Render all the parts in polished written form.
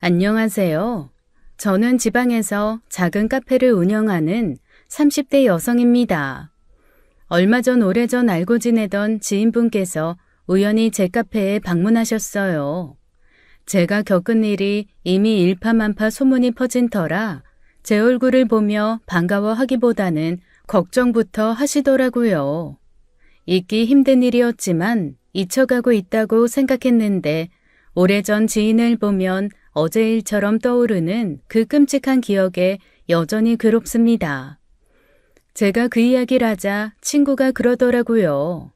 안녕하세요. 저는 지방에서 작은 카페를 운영하는 30대 여성입니다. 얼마 전 오래전 알고 지내던 지인분께서 우연히 제 카페에 방문하셨어요. 제가 겪은 일이 이미 일파만파 소문이 퍼진 터라 제 얼굴을 보며 반가워하기보다는 걱정부터 하시더라고요. 잊기 힘든 일이었지만 잊혀가고 있다고 생각했는데 오래전 지인을 보면 어제 일처럼 떠오르는 그 끔찍한 기억에 여전히 괴롭습니다. 제가 그 이야기를 하자 친구가 그러더라고요.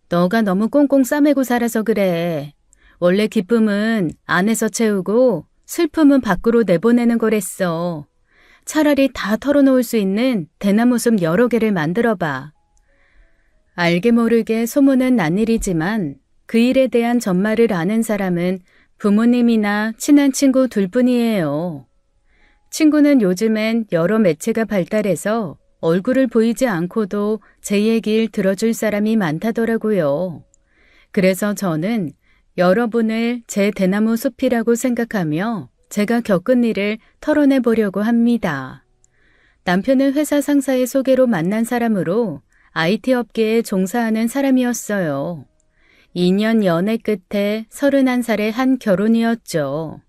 너가 너무 꽁꽁 싸매고 살아서 그래. 원래 기쁨은 안에서 채우고 슬픔은 밖으로 내보내는 거랬어. 차라리 다 털어놓을 수 있는 대나무 숲 여러 개를 만들어봐. 알게 모르게 소문은 난 일이지만 그 일에 대한 전말을 아는 사람은 부모님이나 친한 친구 둘뿐이에요. 친구는 요즘엔 여러 매체가 발달해서 얼굴을 보이지 않고도 제 얘기를 들어줄 사람이 많다더라고요. 그래서 저는 여러분을 제 대나무 숲이라고 생각하며 제가 겪은 일을 털어내 보려고 합니다. 남편은 회사 상사의 소개로 만난 사람으로 IT 업계에 종사하는 사람이었어요. 2년 연애 끝에 31살의 한 결혼이었죠.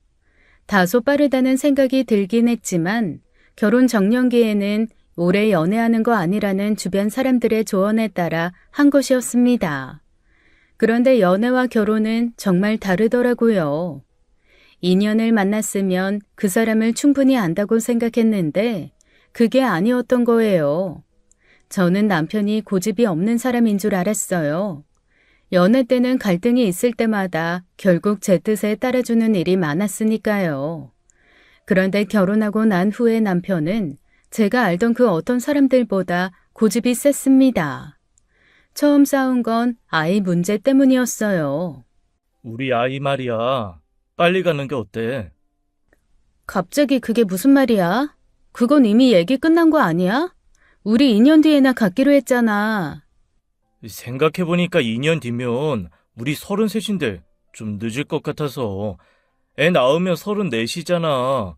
다소 빠르다는 생각이 들긴 했지만 결혼 정년기에는 오래 연애하는 거 아니라는 주변 사람들의 조언에 따라 한 것이었습니다. 그런데 연애와 결혼은 정말 다르더라고요. 2년을 만났으면 그 사람을 충분히 안다고 생각했는데 그게 아니었던 거예요. 저는 남편이 고집이 없는 사람인 줄 알았어요. 연애 때는 갈등이 있을 때마다 결국 제 뜻에 따라주는 일이 많았으니까요. 그런데 결혼하고 난 후에 남편은 제가 알던 그 어떤 사람들보다 고집이 셌습니다. 처음 싸운 건 아이 문제 때문이었어요. 우리 아이 말이야. 빨리 가는 게 어때? 갑자기 그게 무슨 말이야? 그건 이미 얘기 끝난 거 아니야? 우리 2년 뒤에나 갖기로 했잖아. 생각해보니까 2년 뒤면 우리 33인데 좀 늦을 것 같아서. 애 낳으면 34이잖아.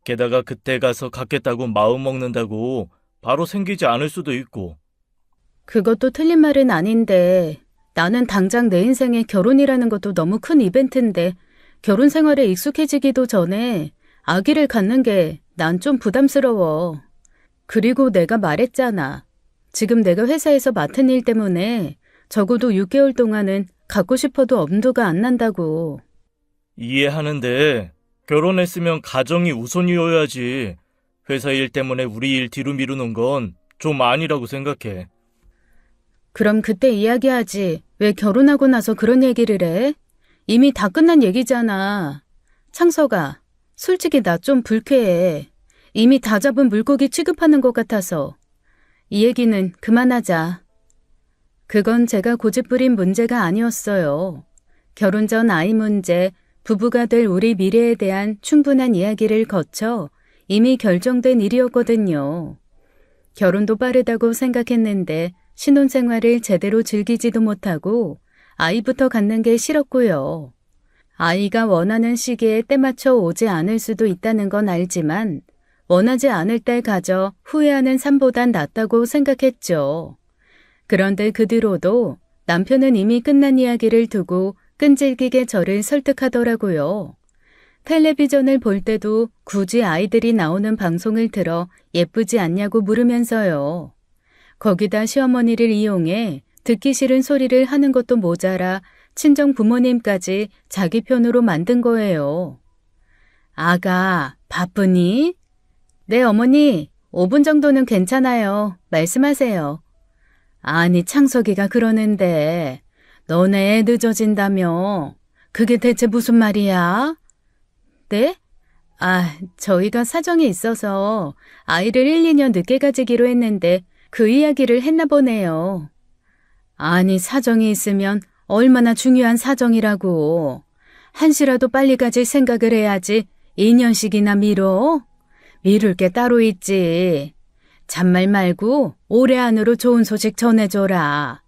게다가 그때 가서 갖겠다고 마음 먹는다고 바로 생기지 않을 수도 있고. 그것도 틀린 말은 아닌데 나는 당장 내 인생에 결혼이라는 것도 너무 큰 이벤트인데 결혼 생활에 익숙해지기도 전에 아기를 갖는 게 난 좀 부담스러워. 그리고 내가 말했잖아. 지금 내가 회사에서 맡은 일 때문에 적어도 6개월 동안은 갖고 싶어도 엄두가 안 난다고. 이해하는데 결혼했으면 가정이 우선이어야지. 회사 일 때문에 우리 일 뒤로 미루는 건 좀 아니라고 생각해. 그럼 그때 이야기하지. 왜 결혼하고 나서 그런 얘기를 해? 이미 다 끝난 얘기잖아. 창석아, 솔직히 나 좀 불쾌해. 이미 다 잡은 물고기 취급하는 것 같아서. 이 얘기는 그만하자. 그건 제가 고집부린 문제가 아니었어요. 결혼 전 아이 문제, 부부가 될 우리 미래에 대한 충분한 이야기를 거쳐 이미 결정된 일이었거든요. 결혼도 빠르다고 생각했는데 신혼생활을 제대로 즐기지도 못하고 아이부터 갖는 게 싫었고요. 아이가 원하는 시기에 때맞춰 오지 않을 수도 있다는 건 알지만 원하지 않을 때 가져 후회하는 삶보단 낫다고 생각했죠. 그런데 그 뒤로도 남편은 이미 끝난 이야기를 두고 끈질기게 저를 설득하더라고요. 텔레비전을 볼 때도 굳이 아이들이 나오는 방송을 들어 예쁘지 않냐고 물으면서요. 거기다 시어머니를 이용해 듣기 싫은 소리를 하는 것도 모자라 친정 부모님까지 자기 편으로 만든 거예요. 아가, 바쁘니? 네, 어머니, 5분 정도는 괜찮아요. 말씀하세요. 아니, 창석이가 그러는데 너네 애 늦어진다며. 그게 대체 무슨 말이야? 네? 저희가 사정이 있어서 아이를 1, 2년 늦게 가지기로 했는데 그 이야기를 했나 보네요. 아니, 사정이 있으면 얼마나 중요한 사정이라고. 한시라도 빨리 가질 생각을 해야지 2년씩이나 미뤄? 미룰 게 따로 있지. 잔말 말고 올해 안으로 좋은 소식 전해줘라.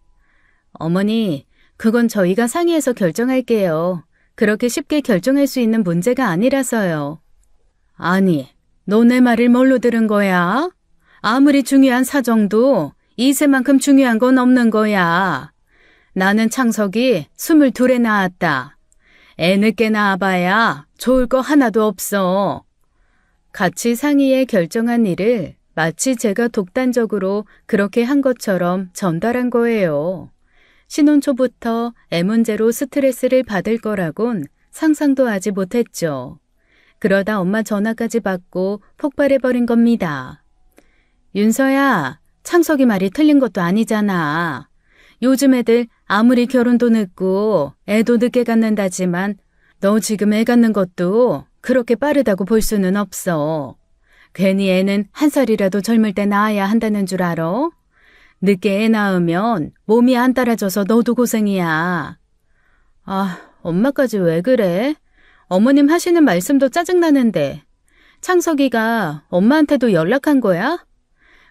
어머니, 그건 저희가 상의해서 결정할게요. 그렇게 쉽게 결정할 수 있는 문제가 아니라서요. 아니, 너 내 말을 뭘로 들은 거야? 아무리 중요한 사정도 이세만큼 중요한 건 없는 거야. 나는 창석이 22에 낳았다. 애 늦게 낳아봐야 좋을 거 하나도 없어. 같이 상의해 결정한 일을 마치 제가 독단적으로 그렇게 한 것처럼 전달한 거예요. 신혼 초부터 애 문제로 스트레스를 받을 거라곤 상상도 하지 못했죠. 그러다 엄마 전화까지 받고 폭발해버린 겁니다. 윤서야, 창석이 말이 틀린 것도 아니잖아. 요즘 애들 아무리 결혼도 늦고 애도 늦게 갖는다지만 너 지금 애 갖는 것도 그렇게 빠르다고 볼 수는 없어. 괜히 애는 한 살이라도 젊을 때 낳아야 한다는 줄 알아? 늦게 애 낳으면 몸이 안 따라줘서 너도 고생이야. 아, 엄마까지 왜 그래? 어머님 하시는 말씀도 짜증나는데 창석이가 엄마한테도 연락한 거야?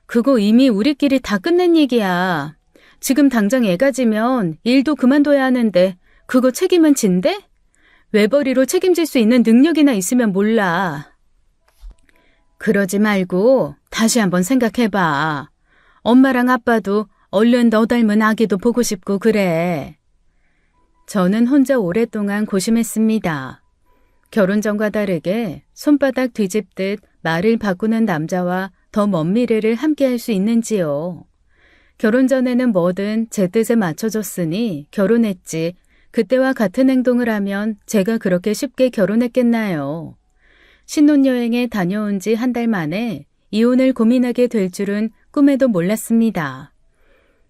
그거 이미 우리끼리 다 끝낸 얘기야. 지금 당장 애 가지면 일도 그만둬야 하는데 그거 책임은 진대? 외벌이로 책임질 수 있는 능력이나 있으면 몰라. 그러지 말고 다시 한번 생각해봐. 엄마랑 아빠도 얼른 너 닮은 아기도 보고 싶고 그래. 저는 혼자 오랫동안 고심했습니다. 결혼 전과 다르게 손바닥 뒤집듯 말을 바꾸는 남자와 더 먼 미래를 함께할 수 있는지요. 결혼 전에는 뭐든 제 뜻에 맞춰줬으니 결혼했지. 그때와 같은 행동을 하면 제가 그렇게 쉽게 결혼했겠나요? 신혼여행에 다녀온 지 한 달 만에 이혼을 고민하게 될 줄은 꿈에도 몰랐습니다.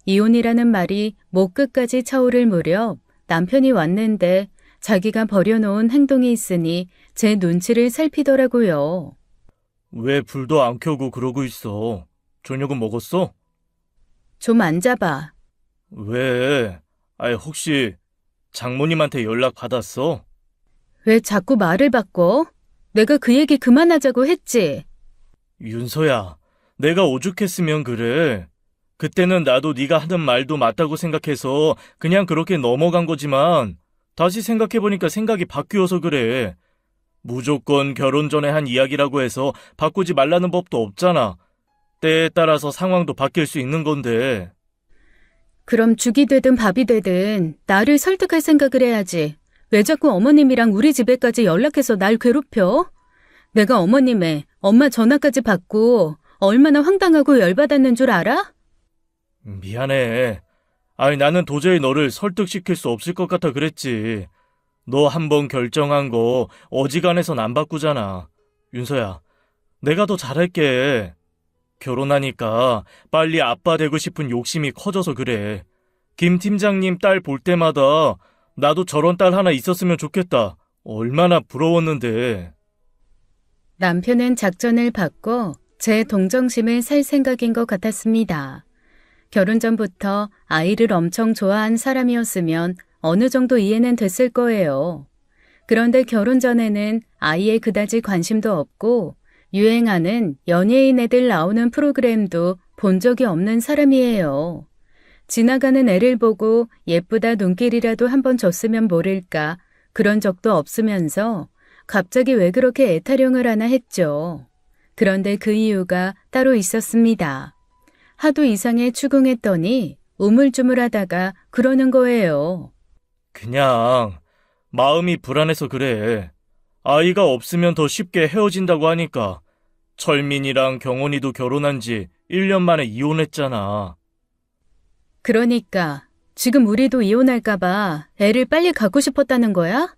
이혼이라는 말이 목 끝까지 차오를 무렵 남편이 왔는데 자기가 버려놓은 행동이 있으니 제 눈치를 살피더라고요. 왜 불도 안 켜고 그러고 있어? 저녁은 먹었어? 좀 앉아봐. 왜? 아이, 혹시 장모님한테 연락 받았어? 왜 자꾸 말을 바꿔? 내가 그 얘기 그만하자고 했지. 윤서야, 내가 오죽했으면 그래. 그때는 나도 네가 하는 말도 맞다고 생각해서 그냥 그렇게 넘어간 거지만 다시 생각해보니까 생각이 바뀌어서 그래. 무조건 결혼 전에 한 이야기라고 해서 바꾸지 말라는 법도 없잖아. 때에 따라서 상황도 바뀔 수 있는 건데. 그럼 죽이 되든 밥이 되든 나를 설득할 생각을 해야지. 왜 자꾸 어머님이랑 우리 집에까지 연락해서 날 괴롭혀? 내가 어머님의 엄마 전화까지 받고 얼마나 황당하고 열받았는 줄 알아? 미안해. 아니, 나는 도저히 너를 설득시킬 수 없을 것 같아 그랬지. 너 한 번 결정한 거 어지간해선 안 바꾸잖아. 윤서야, 내가 더 잘할게. 결혼하니까 빨리 아빠 되고 싶은 욕심이 커져서 그래. 김 팀장님 딸 볼 때마다 나도 저런 딸 하나 있었으면 좋겠다. 얼마나 부러웠는데. 남편은 작전을 바꿔 제 동정심을 살 생각인 것 같았습니다. 결혼 전부터 아이를 엄청 좋아한 사람이었으면 어느 정도 이해는 됐을 거예요. 그런데 결혼 전에는 아이에 그다지 관심도 없고 유행하는 연예인 애들 나오는 프로그램도 본 적이 없는 사람이에요. 지나가는 애를 보고 예쁘다 눈길이라도 한번 줬으면 모를까 그런 적도 없으면서 갑자기 왜 그렇게 애타령을 하나 했죠. 그런데 그 이유가 따로 있었습니다. 하도 이상에 추궁했더니 우물쭈물하다가 그러는 거예요. 그냥 마음이 불안해서 그래. 아이가 없으면 더 쉽게 헤어진다고 하니까. 철민이랑 경원이도 결혼한 지 1년 만에 이혼했잖아. 그러니까 지금 우리도 이혼할까봐 애를 빨리 갖고 싶었다는 거야?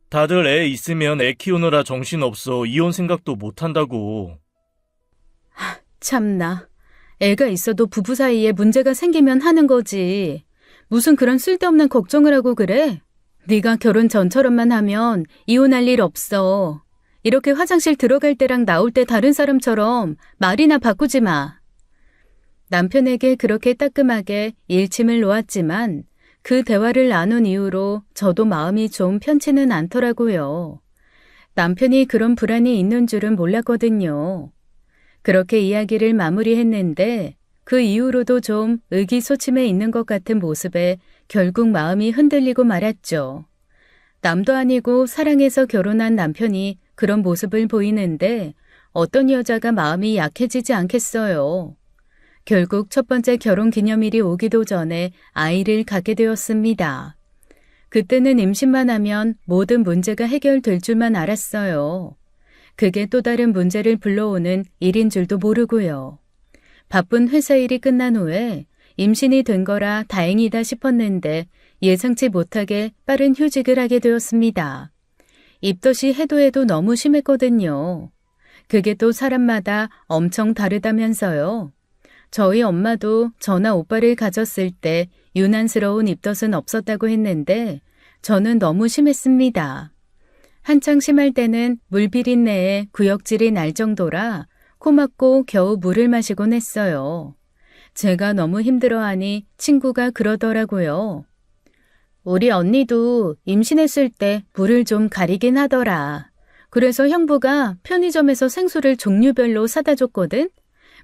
다들 애 있으면 애 키우느라 정신없어 이혼 생각도 못한다고. 참나. 애가 있어도 부부 사이에 문제가 생기면 하는 거지. 무슨 그런 쓸데없는 걱정을 하고 그래? 네가 결혼 전처럼만 하면 이혼할 일 없어. 이렇게 화장실 들어갈 때랑 나올 때 다른 사람처럼 말이나 바꾸지 마. 남편에게 그렇게 따끔하게 일침을 놓았지만 그 대화를 나눈 이후로 저도 마음이 좀 편치는 않더라고요. 남편이 그런 불안이 있는 줄은 몰랐거든요. 그렇게 이야기를 마무리했는데 그 이후로도 좀 의기소침해 있는 것 같은 모습에 결국 마음이 흔들리고 말았죠. 남도 아니고 사랑해서 결혼한 남편이 그런 모습을 보이는데 어떤 여자가 마음이 약해지지 않겠어요. 결국 첫 번째 결혼 기념일이 오기도 전에 아이를 갖게 되었습니다. 그때는 임신만 하면 모든 문제가 해결될 줄만 알았어요. 그게 또 다른 문제를 불러오는 일인 줄도 모르고요. 바쁜 회사 일이 끝난 후에 임신이 된 거라 다행이다 싶었는데 예상치 못하게 빠른 휴직을 하게 되었습니다. 입덧이 해도 너무 심했거든요. 그게 또 사람마다 엄청 다르다면서요. 저희 엄마도 저나 오빠를 가졌을 때 유난스러운 입덧은 없었다고 했는데 저는 너무 심했습니다. 한창 심할 때는 물비린내에 구역질이 날 정도라 코 막고 겨우 물을 마시곤 했어요. 제가 너무 힘들어하니 친구가 그러더라고요. 우리 언니도 임신했을 때 물을 좀 가리긴 하더라. 그래서 형부가 편의점에서 생수를 종류별로 사다 줬거든.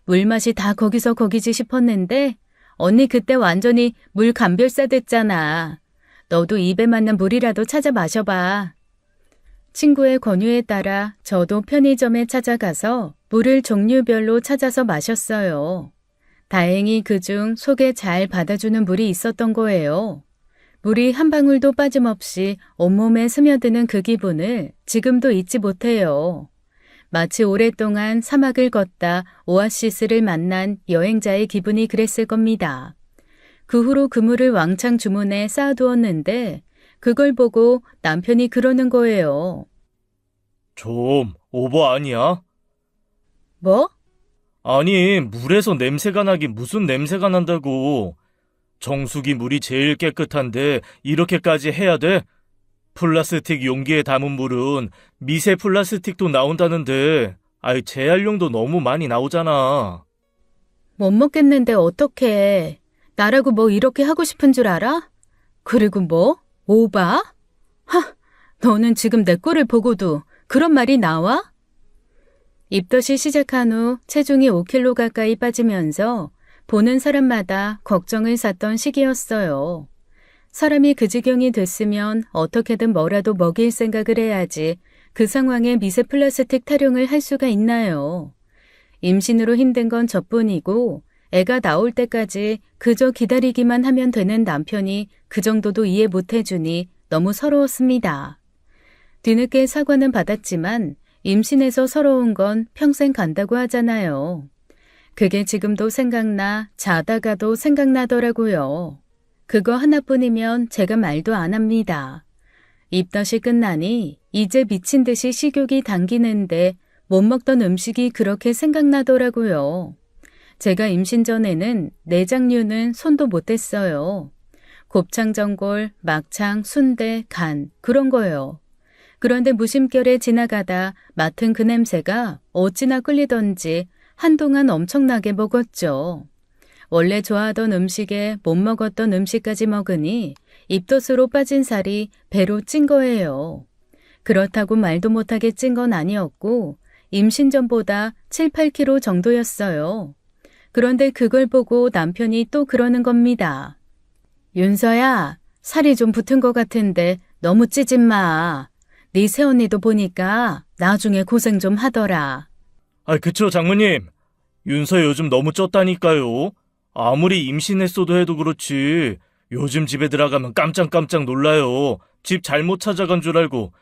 물맛이 다 거기서 거기지 싶었는데 언니 그때 완전히 물 감별사 됐잖아. 너도 입에 맞는 물이라도 찾아 마셔봐. 친구의 권유에 따라 저도 편의점에 찾아가서 물을 종류별로 찾아서 마셨어요. 다행히 그중 속에 잘 받아주는 물이 있었던 거예요. 물이 한 방울도 빠짐없이 온몸에 스며드는 그 기분을 지금도 잊지 못해요. 마치 오랫동안 사막을 걷다 오아시스를 만난 여행자의 기분이 그랬을 겁니다. 그 후로 그 물을 왕창 주문해 쌓아두었는데 그걸 보고 남편이 그러는 거예요. 좀 오버 아니야? 뭐? 아니, 물에서 냄새가 나긴 무슨 냄새가 난다고. 정수기 물이 제일 깨끗한데 이렇게까지 해야 돼? 플라스틱 용기에 담은 물은 미세 플라스틱도 나온다는데 재활용도 너무 많이 나오잖아. 못 먹겠는데 어떡해. 나라고 뭐 이렇게 하고 싶은 줄 알아? 그리고 뭐? 오바? 하, 너는 지금 내 꼴을 보고도 그런 말이 나와? 입덧이 시작한 후 체중이 5kg 가까이 빠지면서 보는 사람마다 걱정을 샀던 시기였어요. 사람이 그 지경이 됐으면 어떻게든 뭐라도 먹일 생각을 해야지 그 상황에 미세 플라스틱 타령을 할 수가 있나요? 임신으로 힘든 건 저뿐이고 애가 나올 때까지 그저 기다리기만 하면 되는 남편이 그 정도도 이해 못 해주니 너무 서러웠습니다. 뒤늦게 사과는 받았지만 임신해서 서러운 건 평생 간다고 하잖아요. 그게 지금도 생각나 자다가도 생각나더라고요. 그거 하나뿐이면 제가 말도 안 합니다. 입덧이 끝나니 이제 미친 듯이 식욕이 당기는데 못 먹던 음식이 그렇게 생각나더라고요. 제가 임신 전에는 내장류는 손도 못 댔어요. 곱창, 전골, 막창, 순대, 간 그런 거요. 그런데 무심결에 지나가다 맡은 그 냄새가 어찌나 끌리던지 한동안 엄청나게 먹었죠. 원래 좋아하던 음식에 못 먹었던 음식까지 먹으니 입덧으로 빠진 살이 배로 찐 거예요. 그렇다고 말도 못하게 찐 건 아니었고 임신 전보다 7, 8kg 정도였어요. 그런데 그걸 보고 남편이 또 그러는 겁니다. 윤서야, 살이 좀 붙은 것 같은데 너무 찌지 마. 네 새언니도 보니까 나중에 고생 좀 하더라. 그쵸, 장모님. 윤서 요즘 너무 쪘다니까요. 아무리 임신했어도 해도 그렇지. 요즘 집에 들어가면 깜짝깜짝 놀라요. 집 잘못 찾아간 줄 알고.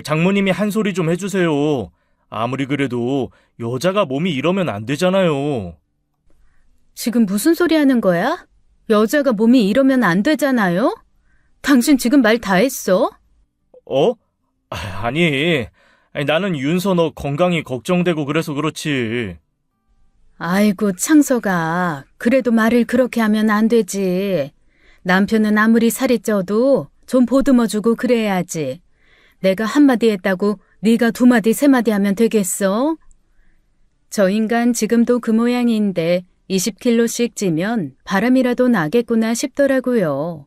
장모님이 한 소리 좀 해주세요. 아무리 그래도 여자가 몸이 이러면 안 되잖아요. 지금 무슨 소리 하는 거야? 여자가 몸이 이러면 안 되잖아요? 당신 지금 말 다 했어? 어? 아니, 나는 윤서 너 건강이 걱정되고 그래서 그렇지. 아이고 창서가 그래도 말을 그렇게 하면 안 되지. 남편은 아무리 살이 쪄도 좀 보듬어주고 그래야지. 내가 한마디 했다고 네가 두마디 세마디 하면 되겠어? 저 인간 지금도 그 모양인데 20kg씩 찌면 바람이라도 나겠구나 싶더라고요.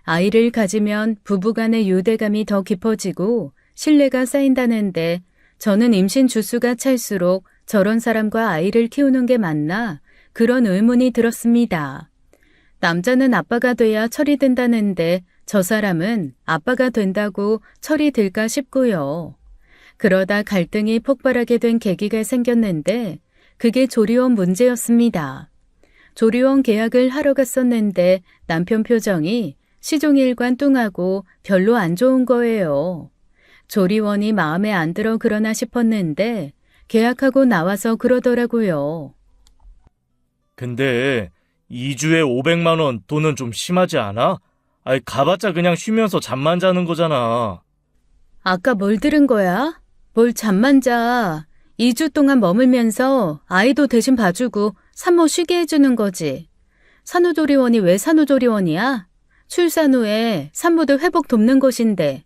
아이를 가지면 부부간의 유대감이 더 깊어지고 신뢰가 쌓인다는데 저는 임신 주수가 찰수록 저런 사람과 아이를 키우는 게 맞나 그런 의문이 들었습니다. 남자는 아빠가 돼야 철이 든다는데 저 사람은 아빠가 된다고 철이 들까 싶고요. 그러다 갈등이 폭발하게 된 계기가 생겼는데 그게 조리원 문제였습니다. 조리원 계약을 하러 갔었는데 남편 표정이 시종일관 뚱하고 별로 안 좋은 거예요. 조리원이 마음에 안 들어 그러나 싶었는데 계약하고 나와서 그러더라고요. 근데 2주에 500만 원 돈은 좀 심하지 않아? 아이, 가봤자 그냥 쉬면서 잠만 자는 거잖아. 아까 뭘 들은 거야? 뭘 잠만 자. 2주 동안 머물면서 아이도 대신 봐주고 산모 쉬게 해주는 거지. 산후조리원이 왜 산후조리원이야? 출산 후에 산모들 회복 돕는 곳인데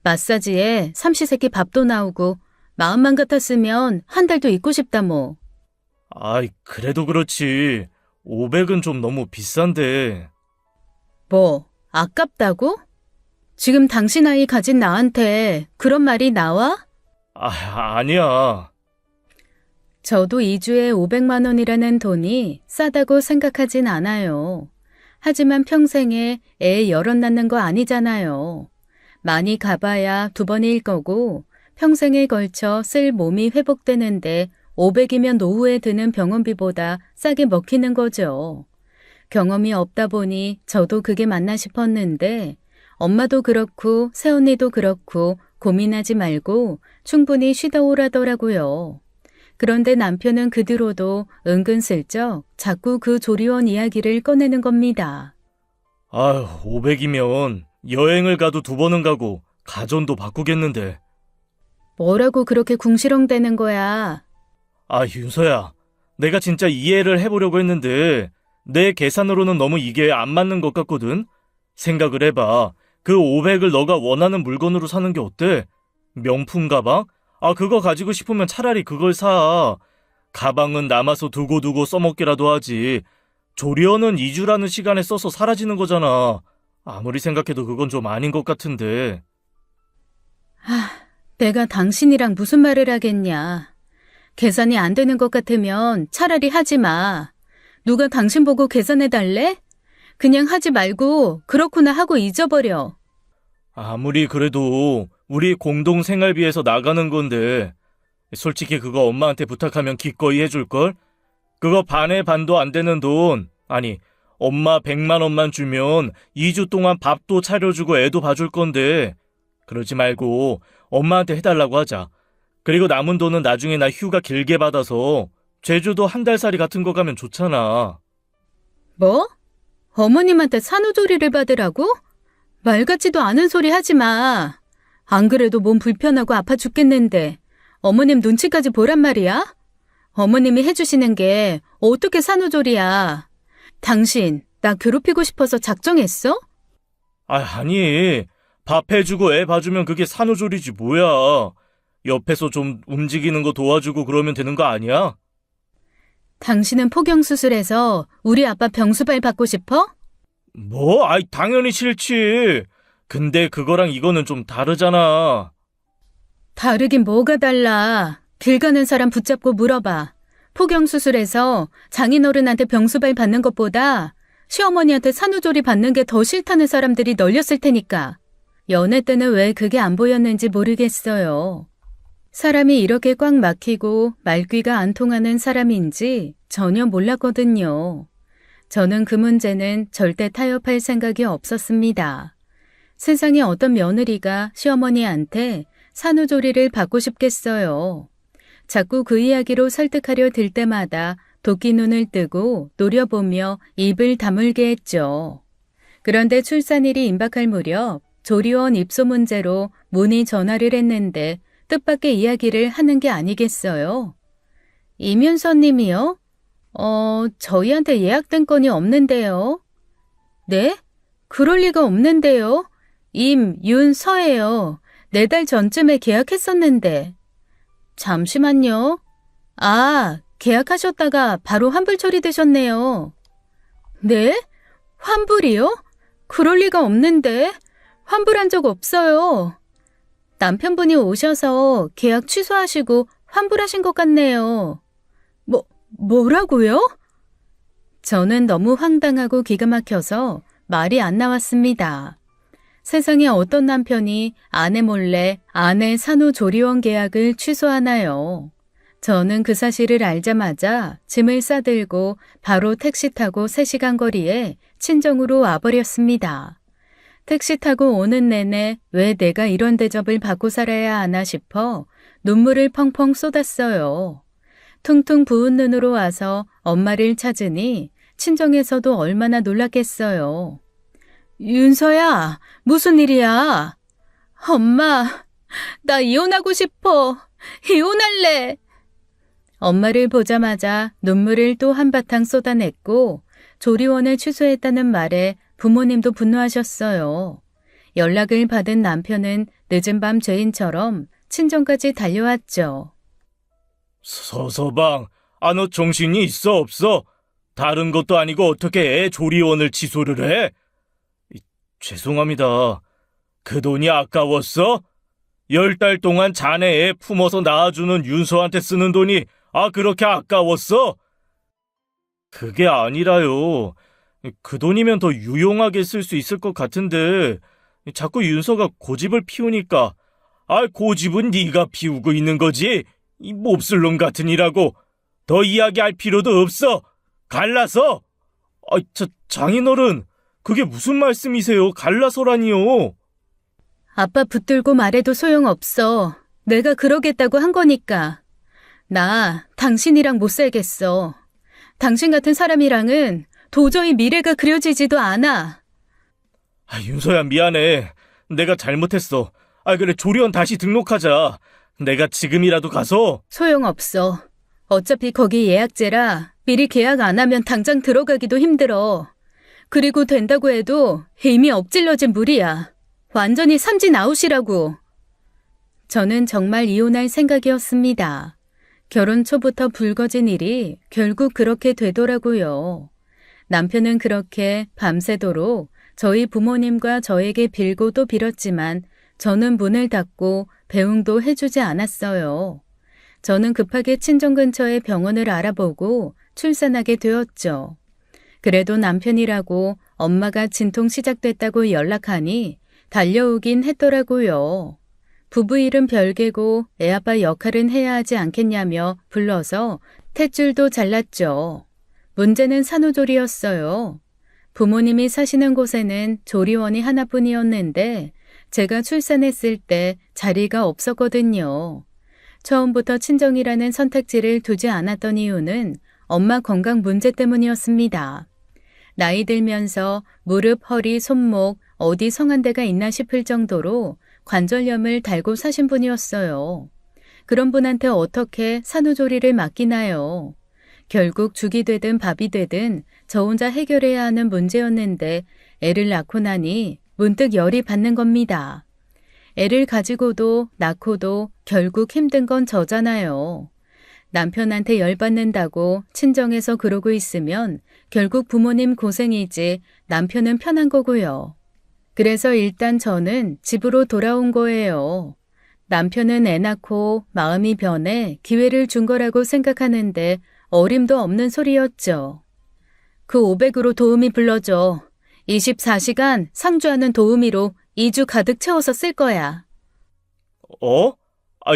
마사지에 삼시세끼 밥도 나오고 마음만 같았으면 한 달도 있고 싶다 뭐. 아이, 그래도 그렇지. 500은 좀 너무 비싼데. 뭐 아깝다고? 지금 당신 아이 가진 나한테 그런 말이 나와? 아니야. 저도 2주에 500만 원이라는 돈이 싸다고 생각하진 않아요. 하지만 평생에 애 여럿 낳는 거 아니잖아요. 많이 가봐야 2번일 거고 평생에 걸쳐 쓸 몸이 회복되는데 500이면 노후에 드는 병원비보다 싸게 먹히는 거죠. 경험이 없다 보니 저도 그게 맞나 싶었는데 엄마도 그렇고 새언니도 그렇고 고민하지 말고 충분히 쉬다 오라더라고요. 그런데 남편은 그 뒤로도 은근슬쩍 자꾸 그 조리원 이야기를 꺼내는 겁니다. 아휴, 500이면 여행을 가도 2번은 가고 가전도 바꾸겠는데. 뭐라고 그렇게 궁시렁대는 거야. 윤서야. 내가 진짜 이해를 해보려고 했는데 내 계산으로는 너무 이게 안 맞는 것 같거든? 생각을 해봐. 그 500을 너가 원하는 물건으로 사는 게 어때? 명품 가방? 그거 가지고 싶으면 차라리 그걸 사. 가방은 남아서 두고두고 써먹기라도 하지. 조리원은 2주라는 시간에 써서 사라지는 거잖아. 아무리 생각해도 그건 좀 아닌 것 같은데. 내가 당신이랑 무슨 말을 하겠냐. 계산이 안 되는 것 같으면 차라리 하지 마. 누가 당신 보고 계산해달래? 그냥 하지 말고 그렇구나 하고 잊어버려. 아무리 그래도 우리 공동 생활비에서 나가는 건데 솔직히 그거 엄마한테 부탁하면 기꺼이 해줄걸? 그거 반의 반도 안 되는 돈, 아니 엄마 100만 원만 주면 2주 동안 밥도 차려주고 애도 봐줄 건데 그러지 말고 엄마한테 해달라고 하자. 그리고 남은 돈은 나중에 나 휴가 길게 받아서 제주도 한 달살이 같은 거 가면 좋잖아. 뭐? 어머님한테 산후조리를 받으라고? 말 같지도 않은 소리 하지 마. 안 그래도 몸 불편하고 아파 죽겠는데 어머님 눈치까지 보란 말이야? 어머님이 해주시는 게 어떻게 산후조리야? 당신 나 괴롭히고 싶어서 작정했어? 아니, 밥 해주고 애 봐주면 그게 산후조리지 뭐야. 옆에서 좀 움직이는 거 도와주고 그러면 되는 거 아니야? 당신은 포경수술해서 우리 아빠 병수발 받고 싶어? 뭐? 당연히 싫지. 근데 그거랑 이거는 좀 다르잖아. 다르긴 뭐가 달라. 길 가는 사람 붙잡고 물어봐. 포경수술해서 장인어른한테 병수발 받는 것보다 시어머니한테 산후조리 받는 게 더 싫다는 사람들이 널렸을 테니까. 연애 때는 왜 그게 안 보였는지 모르겠어요. 사람이 이렇게 꽉 막히고 말귀가 안 통하는 사람인지 전혀 몰랐거든요. 저는 그 문제는 절대 타협할 생각이 없었습니다. 세상에 어떤 며느리가 시어머니한테 산후조리를 받고 싶겠어요. 자꾸 그 이야기로 설득하려 들 때마다 도끼 눈을 뜨고 노려보며 입을 다물게 했죠. 그런데 출산일이 임박할 무렵 조리원 입소 문제로 문의 전화를 했는데 뜻밖의 이야기를 하는 게 아니겠어요? 이윤서 님이요? 저희한테 예약된 건이 없는데요. 네? 그럴 리가 없는데요. 임윤서예요. 4달 전쯤에 계약했었는데. 잠시만요. 계약하셨다가 바로 환불 처리되셨네요. 네? 환불이요? 그럴 리가 없는데. 환불한 적 없어요. 남편분이 오셔서 계약 취소하시고 환불하신 것 같네요. 뭐라고요? 저는 너무 황당하고 기가 막혀서 말이 안 나왔습니다. 세상에 어떤 남편이 아내 몰래 아내 산후조리원 계약을 취소하나요? 저는 그 사실을 알자마자 짐을 싸들고 바로 택시 타고 3시간 거리에 친정으로 와버렸습니다. 택시 타고 오는 내내 왜 내가 이런 대접을 받고 살아야 하나 싶어 눈물을 펑펑 쏟았어요. 퉁퉁 부은 눈으로 와서 엄마를 찾으니 친정에서도 얼마나 놀랐겠어요. 윤서야, 무슨 일이야? 엄마, 나 이혼하고 싶어. 이혼할래. 엄마를 보자마자 눈물을 또 한바탕 쏟아냈고 조리원을 취소했다는 말에 부모님도 분노하셨어요. 연락을 받은 남편은 늦은 밤 죄인처럼 친정까지 달려왔죠. 서서방, 너 정신이 있어 없어? 다른 것도 아니고 어떻게 애 조리원을 취소를 해? 죄송합니다. 그 돈이 아까웠어? 10달 동안 자네 애 품어서 낳아주는 윤서한테 쓰는 돈이 그렇게 아까웠어? 그게 아니라요. 그 돈이면 더 유용하게 쓸 수 있을 것 같은데 자꾸 윤서가 고집을 피우니까 고집은 네가 피우고 있는 거지. 이 몹쓸 놈 같으니라고. 더 이야기할 필요도 없어. 갈라서. 장인어른, 그게 무슨 말씀이세요? 갈라서라니요. 아빠 붙들고 말해도 소용없어. 내가 그러겠다고 한 거니까. 나 당신이랑 못 살겠어. 당신 같은 사람이랑은 도저히 미래가 그려지지도 않아. 윤서야, 미안해. 내가 잘못했어. 그래, 조리원 다시 등록하자. 내가 지금이라도 가서. 소용없어. 어차피 거기 예약제라 미리 계약 안 하면 당장 들어가기도 힘들어. 그리고 된다고 해도 이미 엎질러진 물이야. 완전히 삼진 아웃이라고. 저는 정말 이혼할 생각이었습니다. 결혼 초부터 불거진 일이 결국 그렇게 되더라고요. 남편은 그렇게 밤새도록 저희 부모님과 저에게 빌고 또 빌었지만 저는 문을 닫고 배웅도 해주지 않았어요. 저는 급하게 친정 근처의 병원을 알아보고 출산하게 되었죠. 그래도 남편이라고 엄마가 진통 시작됐다고 연락하니 달려오긴 했더라고요. 부부 일은 별개고 애아빠 역할은 해야 하지 않겠냐며 불러서 탯줄도 잘랐죠. 문제는 산후조리였어요. 부모님이 사시는 곳에는 조리원이 하나뿐이었는데 제가 출산했을 때 자리가 없었거든요. 처음부터 친정이라는 선택지를 두지 않았던 이유는 엄마 건강 문제 때문이었습니다. 나이 들면서 무릎, 허리, 손목, 어디 성한 데가 있나 싶을 정도로 관절염을 달고 사신 분이었어요. 그런 분한테 어떻게 산후조리를 맡기나요? 결국 죽이 되든 밥이 되든 저 혼자 해결해야 하는 문제였는데 애를 낳고 나니 문득 열이 받는 겁니다. 애를 가지고도 낳고도 결국 힘든 건 저잖아요. 남편한테 열받는다고 친정에서 그러고 있으면 결국 부모님 고생이지 남편은 편한 거고요. 그래서 일단 저는 집으로 돌아온 거예요. 남편은 애 낳고 마음이 변해 기회를 준 거라고 생각하는데 어림도 없는 소리였죠. 그 500으로 도우미 불러줘. 24시간 상주하는 도우미로 2주 가득 채워서 쓸 거야.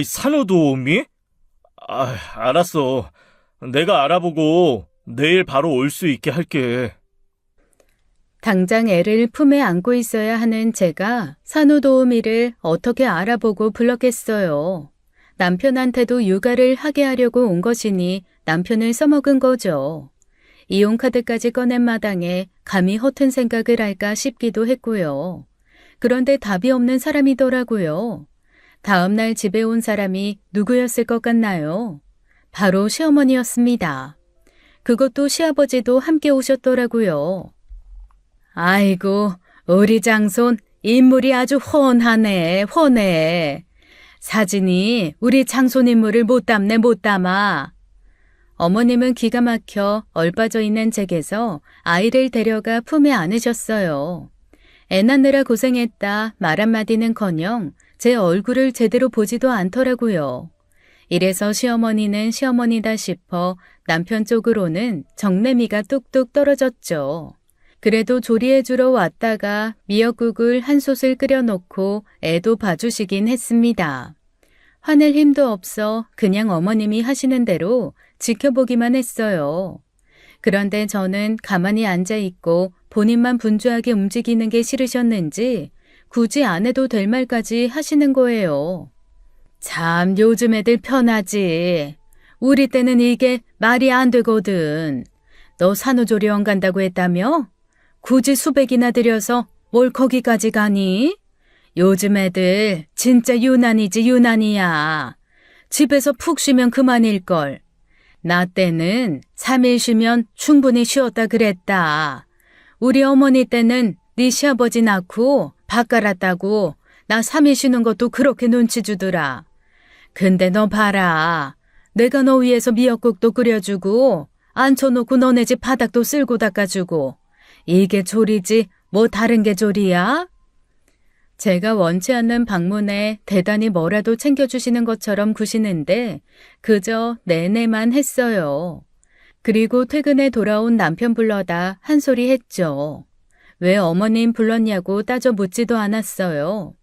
산후도우미? 알았어. 내가 알아보고 내일 바로 올 수 있게 할게. 당장 애를 품에 안고 있어야 하는 제가 산후도우미를 어떻게 알아보고 불렀겠어요. 남편한테도 육아를 하게 하려고 온 것이니 남편을 써먹은 거죠. 이혼카드까지 꺼낸 마당에 감히 허튼 생각을 할까 싶기도 했고요. 그런데 답이 없는 사람이더라고요. 다음날 집에 온 사람이 누구였을 것 같나요? 바로 시어머니였습니다. 그것도 시아버지도 함께 오셨더라고요. 아이고, 우리 장손 인물이 아주 훤하네, 훤해. 사진이 우리 장손 인물을 못 담아. 어머님은 기가 막혀 얼빠져 있는 잭에서 아이를 데려가 품에 안으셨어요. 애 낳느라 고생했다 말 한마디는커녕 제 얼굴을 제대로 보지도 않더라고요. 이래서 시어머니는 시어머니다 싶어 남편 쪽으로는 정내미가 뚝뚝 떨어졌죠. 그래도 조리해주러 왔다가 미역국을 한 솥을 끓여놓고 애도 봐주시긴 했습니다. 화낼 힘도 없어 그냥 어머님이 하시는 대로 지켜보기만 했어요. 그런데 저는 가만히 앉아있고 본인만 분주하게 움직이는 게 싫으셨는지 굳이 안 해도 될 말까지 하시는 거예요. 참 요즘 애들 편하지. 우리 때는 이게 말이 안 되거든. 너 산후조리원 간다고 했다며? 굳이 수백이나 들여서 뭘 거기까지 가니? 요즘 애들 진짜 유난이지 유난이야. 집에서 푹 쉬면 그만일걸. 나 때는 3일 쉬면 충분히 쉬었다 그랬다. 우리 어머니 때는 네 시아버지 낳고 밥 갈았다고 나 3일 쉬는 것도 그렇게 눈치 주더라. 근데 너 봐라. 내가 너 위해서 미역국도 끓여주고 앉혀놓고 너네 집 바닥도 쓸고 닦아주고 이게 조리지 뭐 다른 게 조리야? 제가 원치 않는 방문에 대단히 뭐라도 챙겨주시는 것처럼 구시는데 그저 내내만 했어요. 그리고 퇴근에 돌아온 남편 불러다 한 소리 했죠. 왜 어머님 불렀냐고 따져 묻지도 않았어요.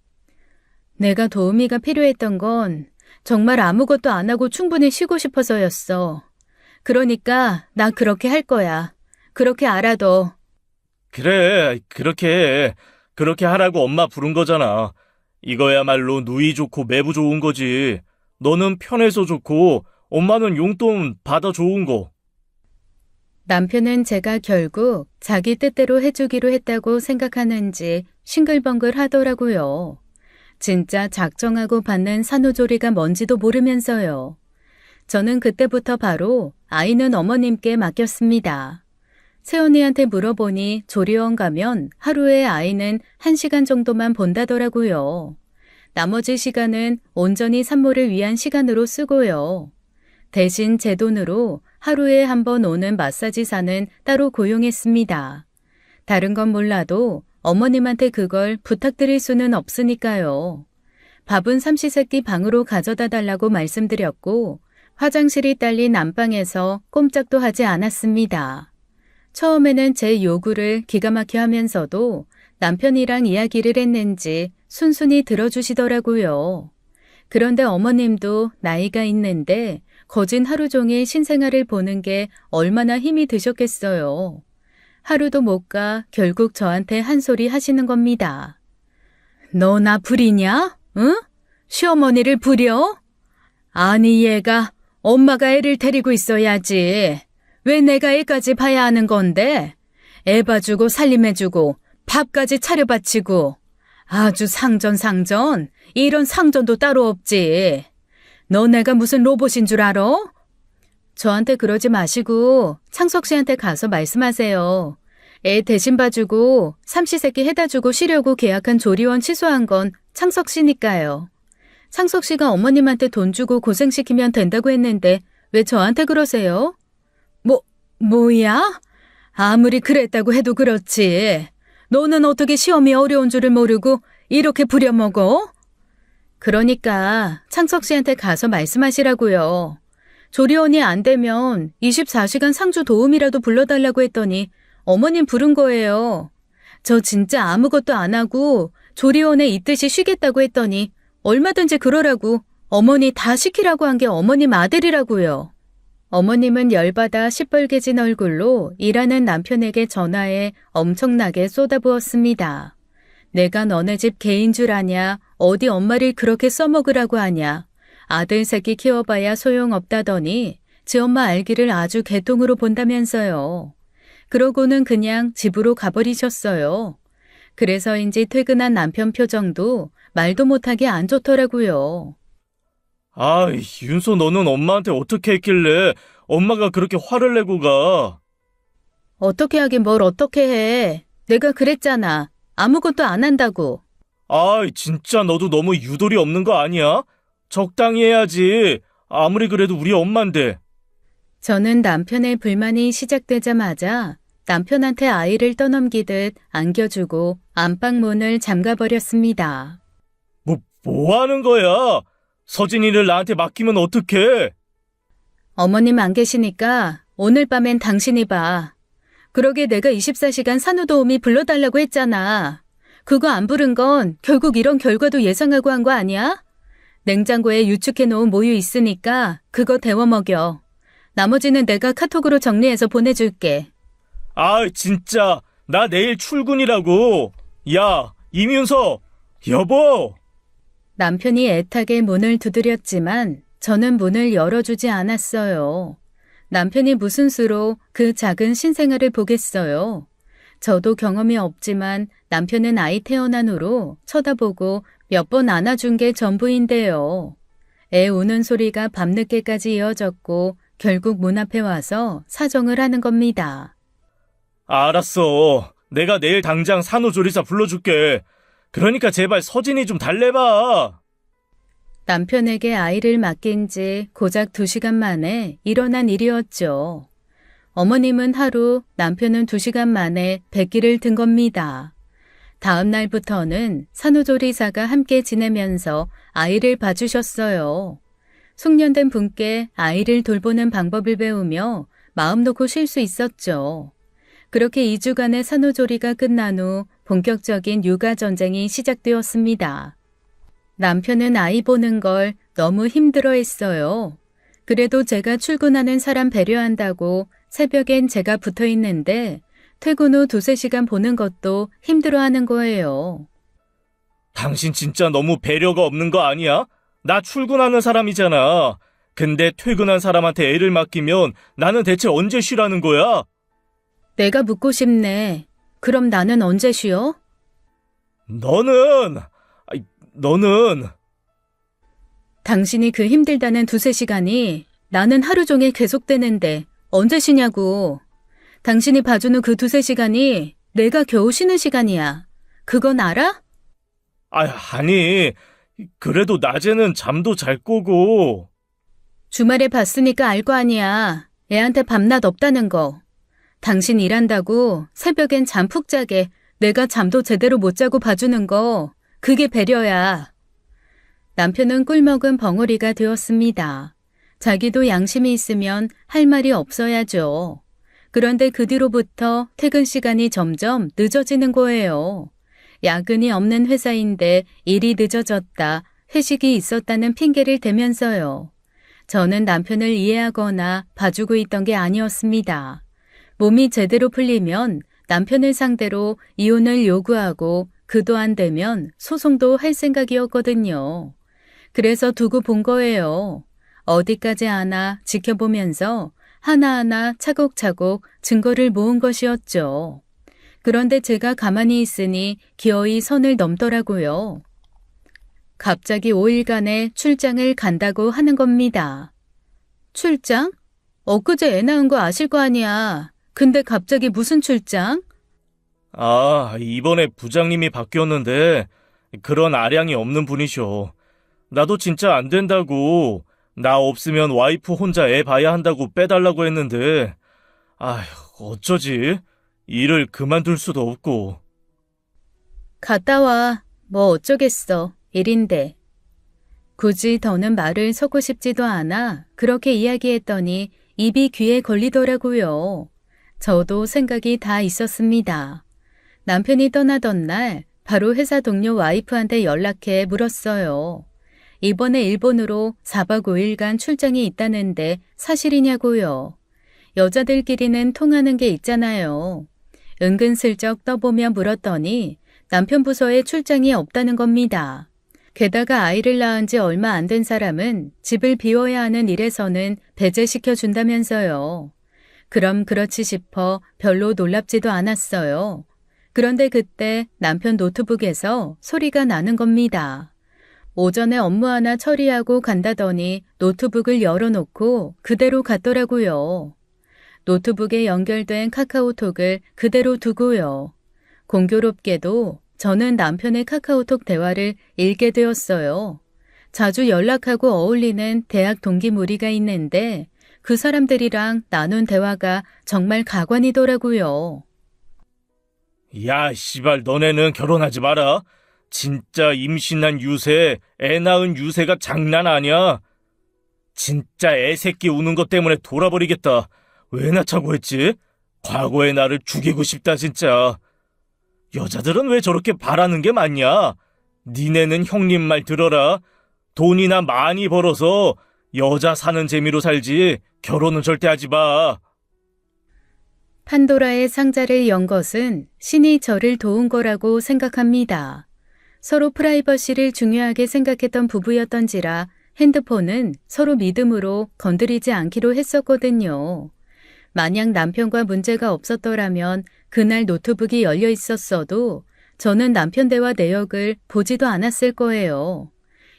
내가 도우미가 필요했던 건 정말 아무것도 안 하고 충분히 쉬고 싶어서였어. 그러니까 나 그렇게 할 거야. 그렇게 알아둬. 그래, 그렇게 하라고 엄마 부른 거잖아. 이거야말로 누이 좋고 매부 좋은 거지. 너는 편해서 좋고 엄마는 용돈 받아 좋은 거. 남편은 제가 결국 자기 뜻대로 해주기로 했다고 생각하는지 싱글벙글 하더라고요. 진짜 작정하고 받는 산후조리가 뭔지도 모르면서요. 저는 그때부터 바로 아이는 어머님께 맡겼습니다. 새언니한테 물어보니 조리원 가면 하루에 아이는 1시간 정도만 본다더라고요. 나머지 시간은 온전히 산모를 위한 시간으로 쓰고요. 대신 제 돈으로 하루에 한 번 오는 마사지사는 따로 고용했습니다. 다른 건 몰라도 어머님한테 그걸 부탁드릴 수는 없으니까요. 밥은 삼시세끼 방으로 가져다 달라고 말씀드렸고 화장실이 딸린 안방에서 꼼짝도 하지 않았습니다. 처음에는 제 요구를 기가 막혀 하면서도 남편이랑 이야기를 했는지 순순히 들어주시더라고요. 그런데 어머님도 나이가 있는데 거진 하루 종일 신생아를 보는 게 얼마나 힘이 드셨겠어요. 하루도 못 가 결국 저한테 한 소리 하시는 겁니다. 너 나 부리냐? 응? 시어머니를 부려? 아니 얘가 엄마가 애를 데리고 있어야지. 왜 내가 애까지 봐야 하는 건데? 애 봐주고 살림해주고 밥까지 차려바치고 아주 상전 이런 상전도 따로 없지. 너 내가 무슨 로봇인 줄 알아? 저한테 그러지 마시고 창석 씨한테 가서 말씀하세요. 애 대신 봐주고 삼시세끼 해다주고 쉬려고 계약한 조리원 취소한 건 창석 씨니까요. 창석 씨가 어머님한테 돈 주고 고생시키면 된다고 했는데 왜 저한테 그러세요? 뭐야? 아무리 그랬다고 해도 그렇지. 너는 어떻게 시험이 어려운 줄을 모르고 이렇게 부려먹어? 그러니까 창석 씨한테 가서 말씀하시라고요. 조리원이 안 되면 24시간 상주 도우미라도 불러달라고 했더니 어머님 부른 거예요. 저 진짜 아무것도 안 하고 조리원에 있듯이 쉬겠다고 했더니 얼마든지 그러라고 어머니 다 시키라고 한 게 어머님 아들이라고요. 어머님은 열받아 시뻘개진 얼굴로 일하는 남편에게 전화해 엄청나게 쏟아부었습니다. 내가 너네 집 개인 줄 아냐? 어디 엄마를 그렇게 써먹으라고 하냐? 아들 새끼 키워봐야 소용없다더니 지 엄마 알기를 아주 개통으로 본다면서요. 그러고는 그냥 집으로 가버리셨어요. 그래서인지 퇴근한 남편 표정도 말도 못하게 안 좋더라고요. 아이, 윤서 너는 엄마한테 어떻게 했길래 엄마가 그렇게 화를 내고 가? 어떻게 하긴 뭘 어떻게 해. 내가 그랬잖아. 아무것도 안 한다고. 아이, 진짜 너도 너무 유도리 없는 거 아니야? 적당히 해야지. 아무리 그래도 우리 엄마인데. 저는 남편의 불만이 시작되자마자 남편한테 아이를 떠넘기듯 안겨주고 안방 문을 잠가버렸습니다. 뭐 하는 거야? 서진이를 나한테 맡기면 어떡해? 어머님 안 계시니까 오늘 밤엔 당신이 봐. 그러게 내가 24시간 산후도우미 불러달라고 했잖아. 그거 안 부른 건 결국 이런 결과도 예상하고 한 거 아니야? 냉장고에 유축해놓은 모유 있으니까 그거 데워 먹여. 나머지는 내가 카톡으로 정리해서 보내줄게. 아, 진짜. 나 내일 출근이라고. 야, 이윤서. 여보. 남편이 애타게 문을 두드렸지만 저는 문을 열어주지 않았어요. 남편이 무슨 수로 그 작은 신생아를 보겠어요. 저도 경험이 없지만 남편은 아이 태어난 후로 쳐다보고 몇 번 안아준 게 전부인데요. 애 우는 소리가 밤늦게까지 이어졌고 결국 문 앞에 와서 사정을 하는 겁니다. 알았어. 내가 내일 당장 산후조리사 불러줄게. 그러니까 제발 서진이 좀 달래봐. 남편에게 아이를 맡긴 지 고작 2시간 만에 일어난 일이었죠. 어머님은 하루, 남편은 2시간 만에 백기를 든 겁니다. 다음 날부터는 산후조리사가 함께 지내면서 아이를 봐주셨어요. 숙련된 분께 아이를 돌보는 방법을 배우며 마음 놓고 쉴 수 있었죠. 그렇게 2주간의 산후조리가 끝난 후 본격적인 육아전쟁이 시작되었습니다. 남편은 아이 보는 걸 너무 힘들어했어요. 그래도 제가 출근하는 사람 배려한다고 새벽엔 제가 붙어 있는데 퇴근 후 2-3시간 보는 것도 힘들어하는 거예요. 당신 진짜 너무 배려가 없는 거 아니야? 나 출근하는 사람이잖아. 근데 퇴근한 사람한테 애를 맡기면 나는 대체 언제 쉬라는 거야? 내가 묻고 싶네. 그럼 나는 언제 쉬어? 너는 당신이 그 힘들다는 2-3시간이 나는 하루 종일 계속되는데 언제 쉬냐고. 당신이 봐주는 그 2-3시간이 내가 겨우 쉬는 시간이야. 그건 알아? 아니, 그래도 낮에는 잠도 잘 거고. 주말에 봤으니까 알 거 아니야. 애한테 밤낮 없다는 거. 당신 일한다고 새벽엔 잠 푹 자게 내가 잠도 제대로 못 자고 봐주는 거, 그게 배려야. 남편은 꿀먹은 벙어리가 되었습니다. 자기도 양심이 있으면 할 말이 없어야죠. 그런데 그 뒤로부터 퇴근 시간이 점점 늦어지는 거예요. 야근이 없는 회사인데 일이 늦어졌다, 회식이 있었다는 핑계를 대면서요. 저는 남편을 이해하거나 봐주고 있던 게 아니었습니다. 몸이 제대로 풀리면 남편을 상대로 이혼을 요구하고 그도 안 되면 소송도 할 생각이었거든요. 그래서 두고 본 거예요. 어디까지 하나 지켜보면서 하나하나 차곡차곡 증거를 모은 것이었죠. 그런데 제가 가만히 있으니 기어이 선을 넘더라고요. 갑자기 5일간의 출장을 간다고 하는 겁니다. 출장? 엊그제 애 낳은 거 아실 거 아니야. 근데 갑자기 무슨 출장? 아, 이번에 부장님이 바뀌었는데 그런 아량이 없는 분이셔. 나도 진짜 안 된다고. 나 없으면 와이프 혼자 애 봐야 한다고 빼달라고 했는데 아휴, 어쩌지? 일을 그만둘 수도 없고. 갔다 와. 뭐 어쩌겠어. 일인데. 굳이 더는 말을 섞고 싶지도 않아 그렇게 이야기했더니 입이 귀에 걸리더라고요. 저도 생각이 다 있었습니다. 남편이 떠나던 날 바로 회사 동료 와이프한테 연락해 물었어요. 이번에 일본으로 4박 5일간 출장이 있다는데 사실이냐고요. 여자들끼리는 통하는 게 있잖아요. 은근슬쩍 떠보며 물었더니 남편 부서에 출장이 없다는 겁니다. 게다가 아이를 낳은 지 얼마 안 된 사람은 집을 비워야 하는 일에서는 배제시켜 준다면서요. 그럼 그렇지 싶어 별로 놀랍지도 않았어요. 그런데 그때 남편 노트북에서 소리가 나는 겁니다. 오전에 업무 하나 처리하고 간다더니 노트북을 열어놓고 그대로 갔더라고요. 노트북에 연결된 카카오톡을 그대로 두고요. 공교롭게도 저는 남편의 카카오톡 대화를 읽게 되었어요. 자주 연락하고 어울리는 대학 동기 무리가 있는데 그 사람들이랑 나눈 대화가 정말 가관이더라고요. 야, 씨발, 너네는 결혼하지 마라. 진짜 임신한 유세, 애 낳은 유세가 장난 아니야. 진짜 애 새끼 우는 것 때문에 돌아버리겠다. 왜 낳자고 했지? 과거의 나를 죽이고 싶다 진짜. 여자들은 왜 저렇게 바라는 게 많냐? 니네는 형님 말 들어라. 돈이나 많이 벌어서 여자 사는 재미로 살지 결혼은 절대 하지 마. 판도라의 상자를 연 것은 신이 저를 도운 거라고 생각합니다. 서로 프라이버시를 중요하게 생각했던 부부였던지라 핸드폰은 서로 믿음으로 건드리지 않기로 했었거든요. 만약 남편과 문제가 없었더라면 그날 노트북이 열려 있었어도 저는 남편 대화 내역을 보지도 않았을 거예요.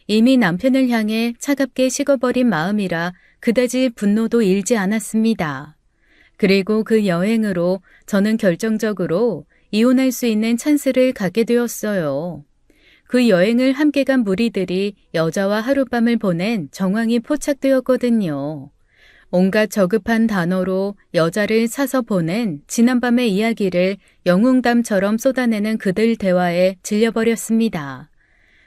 이미 남편을 향해 차갑게 식어버린 마음이라 그다지 분노도 일지 않았습니다. 그리고 그 여행으로 저는 결정적으로 이혼할 수 있는 찬스를 갖게 되었어요. 그 여행을 함께 간 무리들이 여자와 하룻밤을 보낸 정황이 포착되었거든요. 온갖 저급한 단어로 여자를 사서 보낸 지난밤의 이야기를 영웅담처럼 쏟아내는 그들 대화에 질려버렸습니다.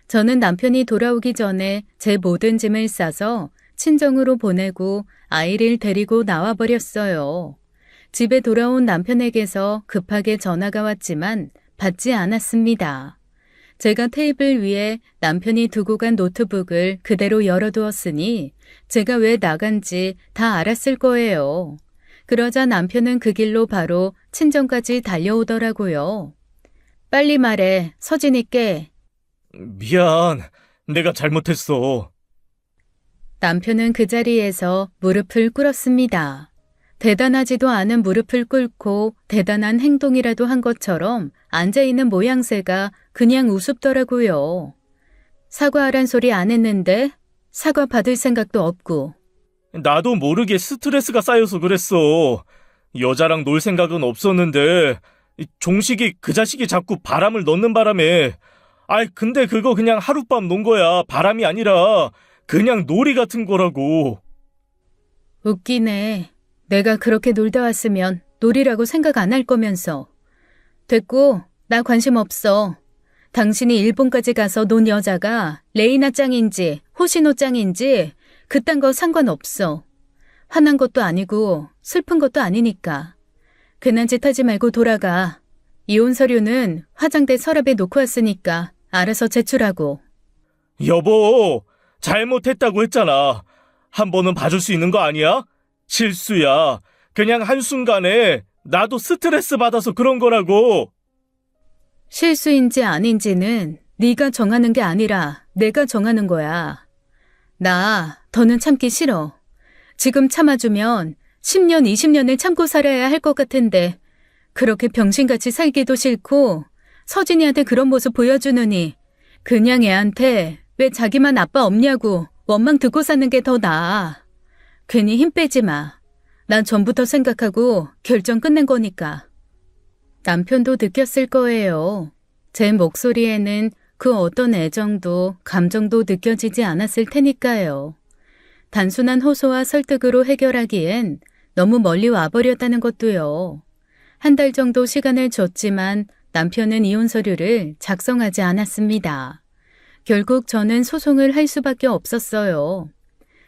저는 남편이 돌아오기 전에 제 모든 짐을 싸서 친정으로 보내고 아이를 데리고 나와버렸어요. 집에 돌아온 남편에게서 급하게 전화가 왔지만 받지 않았습니다. 제가 테이블 위에 남편이 두고 간 노트북을 그대로 열어두었으니 제가 왜 나간지 다 알았을 거예요. 그러자 남편은 그 길로 바로 친정까지 달려오더라고요. 빨리 말해, 서진이께. 미안, 내가 잘못했어. 남편은 그 자리에서 무릎을 꿇었습니다. 대단하지도 않은 무릎을 꿇고 대단한 행동이라도 한 것처럼 앉아있는 모양새가 그냥 우습더라고요. 사과하란 소리 안 했는데 사과 받을 생각도 없고. 나도 모르게 스트레스가 쌓여서 그랬어. 여자랑 놀 생각은 없었는데 종식이 그 자식이 자꾸 바람을 넣는 바람에. 근데 그거 그냥 하룻밤 논 거야. 바람이 아니라 그냥 놀이 같은 거라고. 웃기네. 내가 그렇게 놀다 왔으면 놀이라고 생각 안 할 거면서. 됐고, 나 관심 없어. 당신이 일본까지 가서 논 여자가 레이나 짱인지 호시노 짱인지 그딴 거 상관없어. 화난 것도 아니고 슬픈 것도 아니니까. 괜한 짓 하지 말고 돌아가. 이혼 서류는 화장대 서랍에 놓고 왔으니까 알아서 제출하고. 여보, 잘못했다고 했잖아. 한 번은 봐줄 수 있는 거 아니야? 실수야. 그냥 한순간에 나도 스트레스 받아서 그런 거라고. 실수인지 아닌지는 네가 정하는 게 아니라 내가 정하는 거야. 나 더는 참기 싫어. 지금 참아주면 10년, 20년을 참고 살아야 할 것 같은데 그렇게 병신같이 살기도 싫고 서진이한테 그런 모습 보여주느니 그냥 애한테 왜 자기만 아빠 없냐고 원망 듣고 사는 게 더 나아. 괜히 힘 빼지 마. 난 전부터 생각하고 결정 끝낸 거니까. 남편도 느꼈을 거예요. 제 목소리에는 그 어떤 애정도 감정도 느껴지지 않았을 테니까요. 단순한 호소와 설득으로 해결하기엔 너무 멀리 와버렸다는 것도요. 한 달 정도 시간을 줬지만 남편은 이혼 서류를 작성하지 않았습니다. 결국 저는 소송을 할 수밖에 없었어요.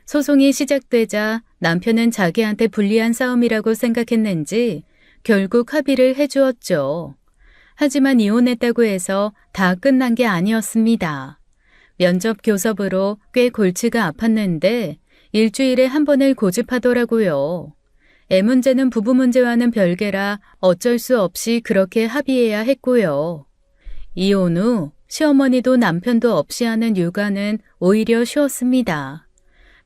소송이 시작되자 남편은 자기한테 불리한 싸움이라고 생각했는지 결국 합의를 해주었죠. 하지만 이혼했다고 해서 다 끝난 게 아니었습니다. 면접 교섭으로 꽤 골치가 아팠는데 일주일에 한 번을 고집하더라고요. 애 문제는 부부 문제와는 별개라 어쩔 수 없이 그렇게 합의해야 했고요. 이혼 후 시어머니도 남편도 없이 하는 육아는 오히려 쉬웠습니다.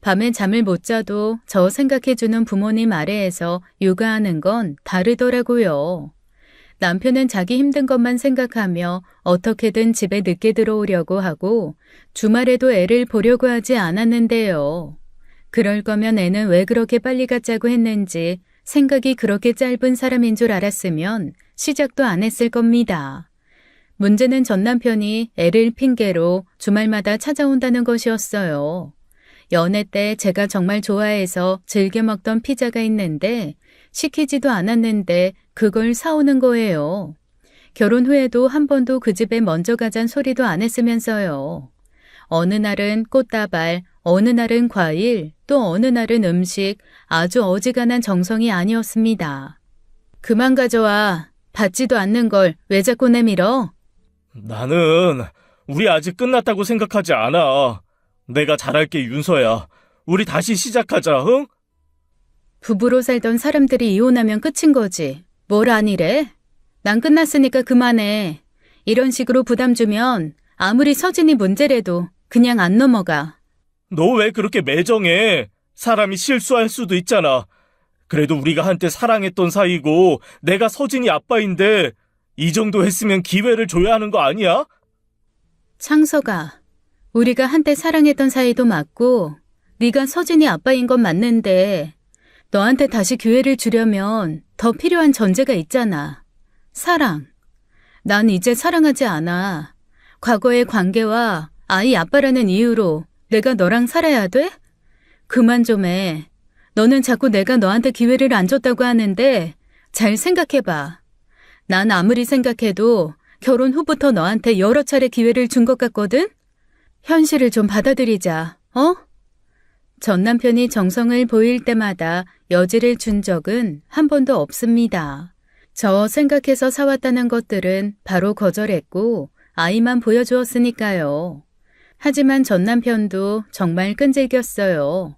밤에 잠을 못 자도 저 생각해주는 부모님 아래에서 육아하는 건 다르더라고요. 남편은 자기 힘든 것만 생각하며 어떻게든 집에 늦게 들어오려고 하고 주말에도 애를 보려고 하지 않았는데요. 그럴 거면 애는 왜 그렇게 빨리 갖자고 했는지 생각이 그렇게 짧은 사람인 줄 알았으면 시작도 안 했을 겁니다. 문제는 전 남편이 애를 핑계로 주말마다 찾아온다는 것이었어요. 연애 때 제가 정말 좋아해서 즐겨 먹던 피자가 있는데 시키지도 않았는데 그걸 사오는 거예요. 결혼 후에도 한 번도 그 집에 먼저 가잔 소리도 안 했으면서요. 어느 날은 꽃다발, 어느 날은 과일, 또 어느 날은 음식, 아주 어지간한 정성이 아니었습니다. 그만 가져와. 받지도 않는 걸 왜 자꾸 내밀어? 나는 우리 아직 끝났다고 생각하지 않아. 내가 잘할게, 윤서야. 우리 다시 시작하자, 응? 부부로 살던 사람들이 이혼하면 끝인 거지. 뭘 아니래? 난 끝났으니까 그만해. 이런 식으로 부담 주면 아무리 서진이 문제래도 그냥 안 넘어가. 너 왜 그렇게 매정해? 사람이 실수할 수도 있잖아. 그래도 우리가 한때 사랑했던 사이고 내가 서진이 아빠인데 이 정도 했으면 기회를 줘야 하는 거 아니야? 창서가, 우리가 한때 사랑했던 사이도 맞고 네가 서진이 아빠인 건 맞는데 너한테 다시 기회를 주려면 더 필요한 전제가 있잖아. 사랑. 난 이제 사랑하지 않아. 과거의 관계와 아이 아빠라는 이유로 내가 너랑 살아야 돼? 그만 좀 해. 너는 자꾸 내가 너한테 기회를 안 줬다고 하는데 잘 생각해봐. 난 아무리 생각해도 결혼 후부터 너한테 여러 차례 기회를 준 것 같거든? 현실을 좀 받아들이자, 어? 전 남편이 정성을 보일 때마다 여지를 준 적은 한 번도 없습니다. 저 생각해서 사왔다는 것들은 바로 거절했고 아이만 보여주었으니까요. 하지만 전 남편도 정말 끈질겼어요.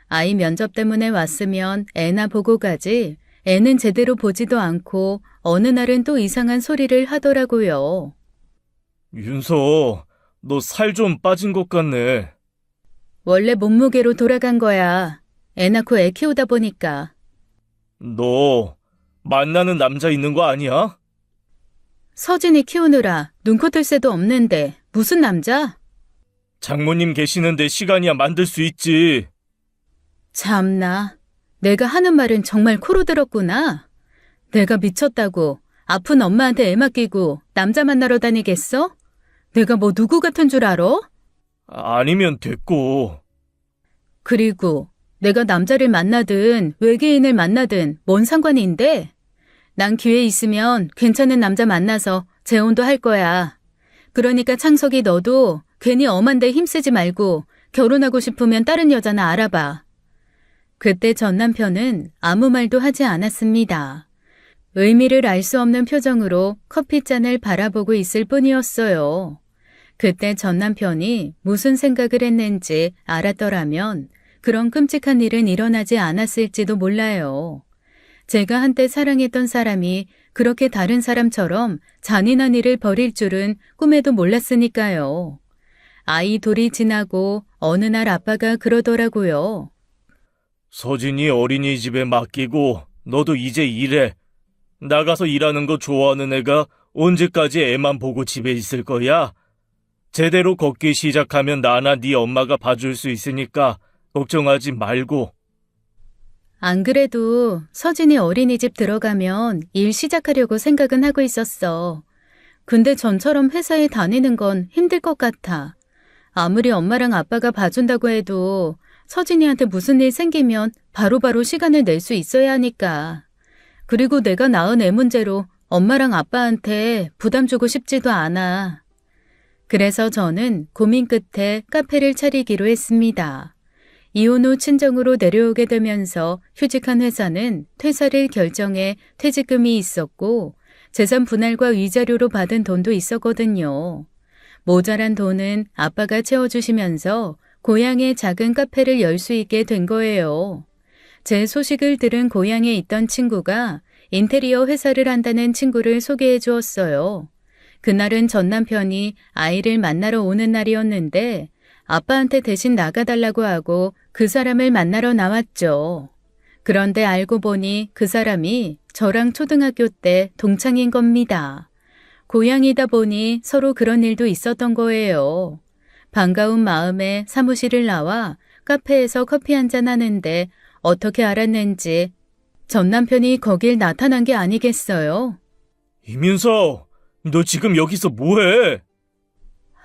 아이 면접 때문에 왔으면 애나 보고 가지 애는 제대로 보지도 않고 어느 날은 또 이상한 소리를 하더라고요. 윤서, 너 살 좀 빠진 것 같네. 원래 몸무게로 돌아간 거야. 애 낳고 애 키우다 보니까. 너 만나는 남자 있는 거 아니야? 서진이 키우느라 눈코 뜰 새도 없는데 무슨 남자? 장모님 계시는데 시간이야 만들 수 있지. 참나. 내가 하는 말은 정말 코로 들었구나. 내가 미쳤다고 아픈 엄마한테 애 맡기고 남자 만나러 다니겠어? 내가 뭐 누구 같은 줄 알아? 아니면 됐고. 그리고 내가 남자를 만나든 외계인을 만나든 뭔 상관인데? 난 기회 있으면 괜찮은 남자 만나서 재혼도 할 거야. 그러니까 창석이 너도 괜히 엄한 데 힘쓰지 말고 결혼하고 싶으면 다른 여자나 알아봐. 그때 전 남편은 아무 말도 하지 않았습니다. 의미를 알 수 없는 표정으로 커피잔을 바라보고 있을 뿐이었어요. 그때 전 남편이 무슨 생각을 했는지 알았더라면 그런 끔찍한 일은 일어나지 않았을지도 몰라요. 제가 한때 사랑했던 사람이 그렇게 다른 사람처럼 잔인한 일을 벌일 줄은 꿈에도 몰랐으니까요. 아이 돌이 지나고 어느 날 아빠가 그러더라고요. 서진이 어린이집에 맡기고 너도 이제 일해. 나가서 일하는 거 좋아하는 애가 언제까지 애만 보고 집에 있을 거야? 제대로 걷기 시작하면 나나 네 엄마가 봐줄 수 있으니까 걱정하지 말고. 안 그래도 서진이 어린이집 들어가면 일 시작하려고 생각은 하고 있었어. 근데 전처럼 회사에 다니는 건 힘들 것 같아. 아무리 엄마랑 아빠가 봐준다고 해도 서진이한테 무슨 일 생기면 바로바로 시간을 낼 수 있어야 하니까. 그리고 내가 낳은 애 문제로 엄마랑 아빠한테 부담 주고 싶지도 않아. 그래서 저는 고민 끝에 카페를 차리기로 했습니다. 이혼 후 친정으로 내려오게 되면서 휴직한 회사는 퇴사를 결정해 퇴직금이 있었고 재산 분할과 위자료로 받은 돈도 있었거든요. 모자란 돈은 아빠가 채워주시면서 고향에 작은 카페를 열 수 있게 된 거예요. 제 소식을 들은 고향에 있던 친구가 인테리어 회사를 한다는 친구를 소개해 주었어요. 그날은 전 남편이 아이를 만나러 오는 날이었는데 아빠한테 대신 나가달라고 하고 그 사람을 만나러 나왔죠. 그런데 알고 보니 그 사람이 저랑 초등학교 때 동창인 겁니다. 고향이다 보니 서로 그런 일도 있었던 거예요. 반가운 마음에 사무실을 나와 카페에서 커피 한잔 하는데 어떻게 알았는지 전 남편이 거길 나타난 게 아니겠어요? 이민서, 너 지금 여기서 뭐해?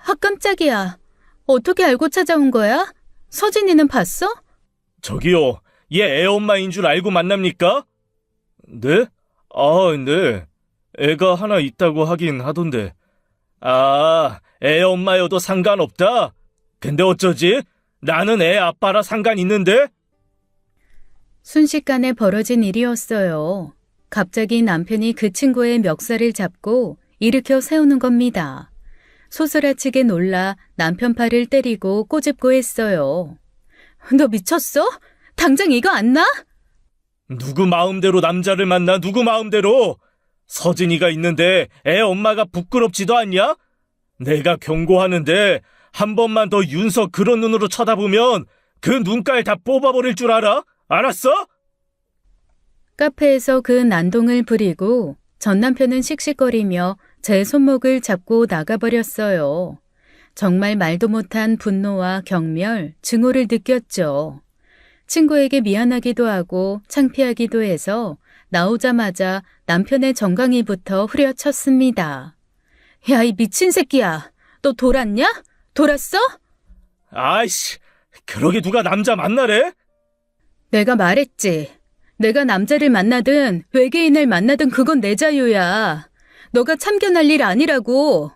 아, 깜짝이야. 어떻게 알고 찾아온 거야? 서진이는 봤어? 저기요, 얘 애 엄마인 줄 알고 만납니까? 네? 아, 네. 애가 하나 있다고 하긴 하던데. 아, 애 엄마여도 상관없다? 근데 어쩌지? 나는 애 아빠라 상관 있는데? 순식간에 벌어진 일이었어요. 갑자기 남편이 그 친구의 멱살을 잡고 일으켜 세우는 겁니다. 소스라치게 놀라 남편 팔을 때리고 꼬집고 했어요. 너 미쳤어? 당장 이거 안 나? 누구 마음대로 남자를 만나, 누구 마음대로? 서진이가 있는데 애 엄마가 부끄럽지도 않냐? 내가 경고하는데 한 번만 더 윤석 그런 눈으로 쳐다보면 그 눈깔 다 뽑아버릴 줄 알아? 알았어? 카페에서 그 난동을 부리고 전 남편은 씩씩거리며 제 손목을 잡고 나가버렸어요. 정말 말도 못한 분노와 경멸, 증오를 느꼈죠. 친구에게 미안하기도 하고 창피하기도 해서 나오자마자 남편의 정강이부터 후려쳤습니다. 야, 이 미친 새끼야. 너 돌았냐? 돌았어? 아이씨, 그러게 누가 남자 만나래? 내가 말했지. 내가 남자를 만나든 외계인을 만나든 그건 내 자유야. 너가 참견할 일 아니라고.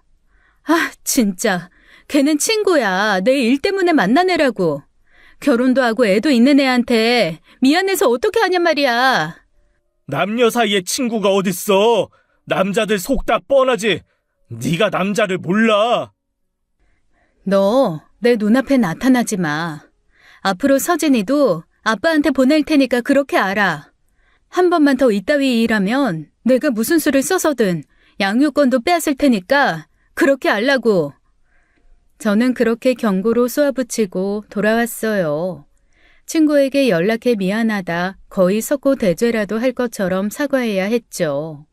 아, 진짜. 걔는 친구야. 내 일 때문에 만난 애라고. 결혼도 하고 애도 있는 애한테 미안해서 어떻게 하냔 말이야. 남녀 사이에 친구가 어딨어? 남자들 속 다 뻔하지. 네가 남자를 몰라. 너 내 눈앞에 나타나지 마. 앞으로 서진이도 아빠한테 보낼 테니까 그렇게 알아. 한 번만 더 이따위 일하면 내가 무슨 수를 써서든 양육권도 빼앗을 테니까 그렇게 알라고. 저는 그렇게 경고로 쏘아붙이고 돌아왔어요. 친구에게 연락해 미안하다, 거의 석고대죄라도 할 것처럼 사과해야 했죠.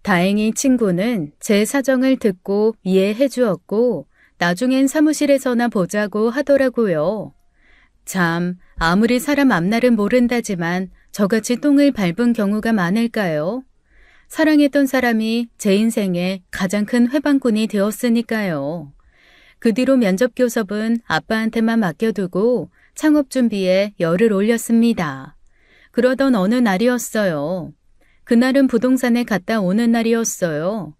다행히 친구는 제 사정을 듣고 이해해 주었고 나중엔 사무실에서나 보자고 하더라고요. 참, 아무리 사람 앞날은 모른다지만 저같이 똥을 밟은 경우가 많을까요? 사랑했던 사람이 제 인생의 가장 큰 회방꾼이 되었으니까요. 그 뒤로 면접 교섭은 아빠한테만 맡겨두고 창업 준비에 열을 올렸습니다. 그러던 어느 날이었어요. 그날은 부동산에 갔다 오는 날이었어요.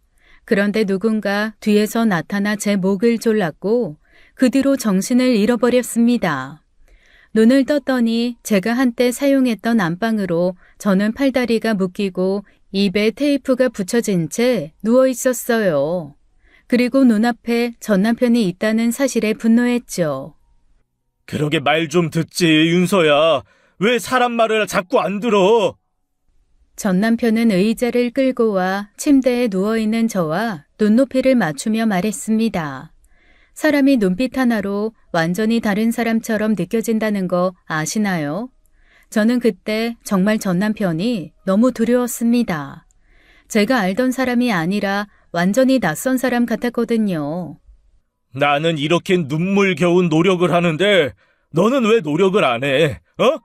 그런데 누군가 뒤에서 나타나 제 목을 졸랐고 그 뒤로 정신을 잃어버렸습니다. 눈을 떴더니 제가 한때 사용했던 안방으로 저는 팔다리가 묶이고 입에 테이프가 붙여진 채 누워 있었어요. 그리고 눈앞에 전 남편이 있다는 사실에 분노했죠. 그러게 말 좀 듣지, 윤서야. 왜 사람 말을 자꾸 안 들어? 전 남편은 의자를 끌고 와 침대에 누워있는 저와 눈높이를 맞추며 말했습니다. 사람이 눈빛 하나로 완전히 다른 사람처럼 느껴진다는 거 아시나요? 저는 그때 정말 전 남편이 너무 두려웠습니다. 제가 알던 사람이 아니라 완전히 낯선 사람 같았거든요. 나는 이렇게 눈물겨운 노력을 하는데 너는 왜 노력을 안 해? 어?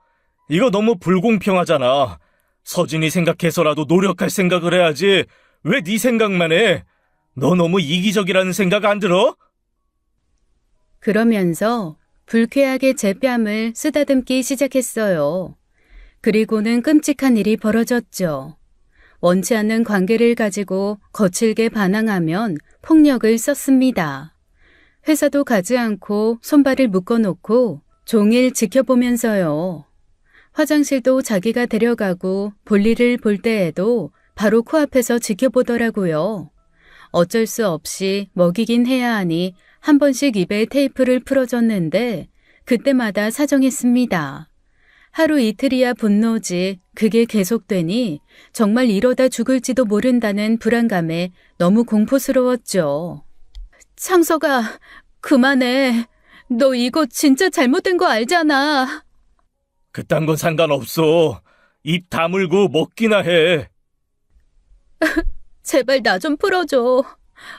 이거 너무 불공평하잖아. 서진이 생각해서라도 노력할 생각을 해야지. 왜 네 생각만 해? 너 너무 이기적이라는 생각 안 들어? 그러면서 불쾌하게 제 뺨을 쓰다듬기 시작했어요. 그리고는 끔찍한 일이 벌어졌죠. 원치 않는 관계를 가지고 거칠게 반항하면 폭력을 썼습니다. 회사도 가지 않고 손발을 묶어놓고 종일 지켜보면서요. 화장실도 자기가 데려가고 볼일을 볼 때에도 바로 코앞에서 지켜보더라고요. 어쩔 수 없이 먹이긴 해야 하니 한 번씩 입에 테이프를 풀어줬는데 그때마다 사정했습니다. 하루 이틀이야 분노지 그게 계속되니 정말 이러다 죽을지도 모른다는 불안감에 너무 공포스러웠죠. 창석아, 그만해. 너 이거 진짜 잘못된 거 알잖아. 그딴 건 상관없어. 입 다물고 먹기나 해. 제발 나 좀 풀어줘.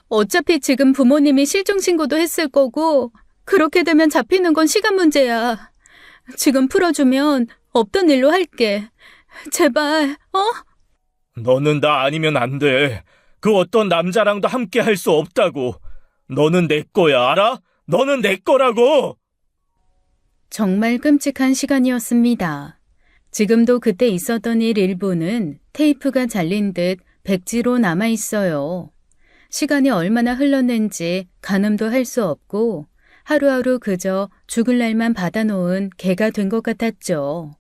어차피 지금 부모님이 실종 신고도 했을 거고 그렇게 되면 잡히는 건 시간 문제야. 지금 풀어주면 없던 일로 할게. 제발, 어? 너는 나 아니면 안 돼. 그 어떤 남자랑도 함께 할 수 없다고. 너는 내 거야, 알아? 너는 내 거라고! 정말 끔찍한 시간이었습니다. 지금도 그때 있었던 일 일부는 테이프가 잘린 듯 백지로 남아있어요. 시간이 얼마나 흘렀는지 가늠도 할 수 없고 하루하루 그저 죽을 날만 받아놓은 개가 된 것 같았죠.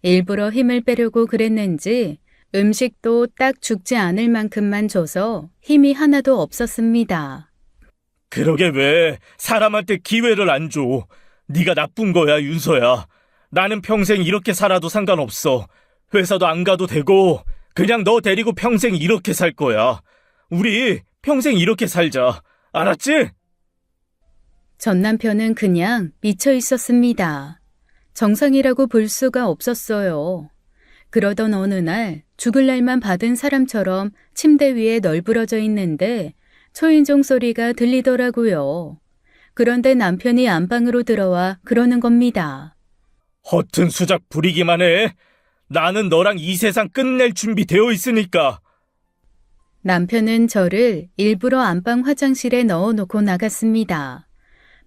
일부러 힘을 빼려고 그랬는지 음식도 딱 죽지 않을 만큼만 줘서 힘이 하나도 없었습니다. 그러게 왜 사람한테 기회를 안 줘? 네가 나쁜 거야, 윤서야. 나는 평생 이렇게 살아도 상관없어. 회사도 안 가도 되고 그냥 너 데리고 평생 이렇게 살 거야. 우리 평생 이렇게 살자. 알았지? 전 남편은 그냥 미쳐 있었습니다. 정상이라고 볼 수가 없었어요. 그러던 어느 날 죽을 날만 받은 사람처럼 침대 위에 널브러져 있는데 초인종 소리가 들리더라고요. 그런데 남편이 안방으로 들어와 그러는 겁니다. 허튼 수작 부리기만 해. 나는 너랑 이 세상 끝낼 준비 되어 있으니까. 남편은 저를 일부러 안방 화장실에 넣어놓고 나갔습니다.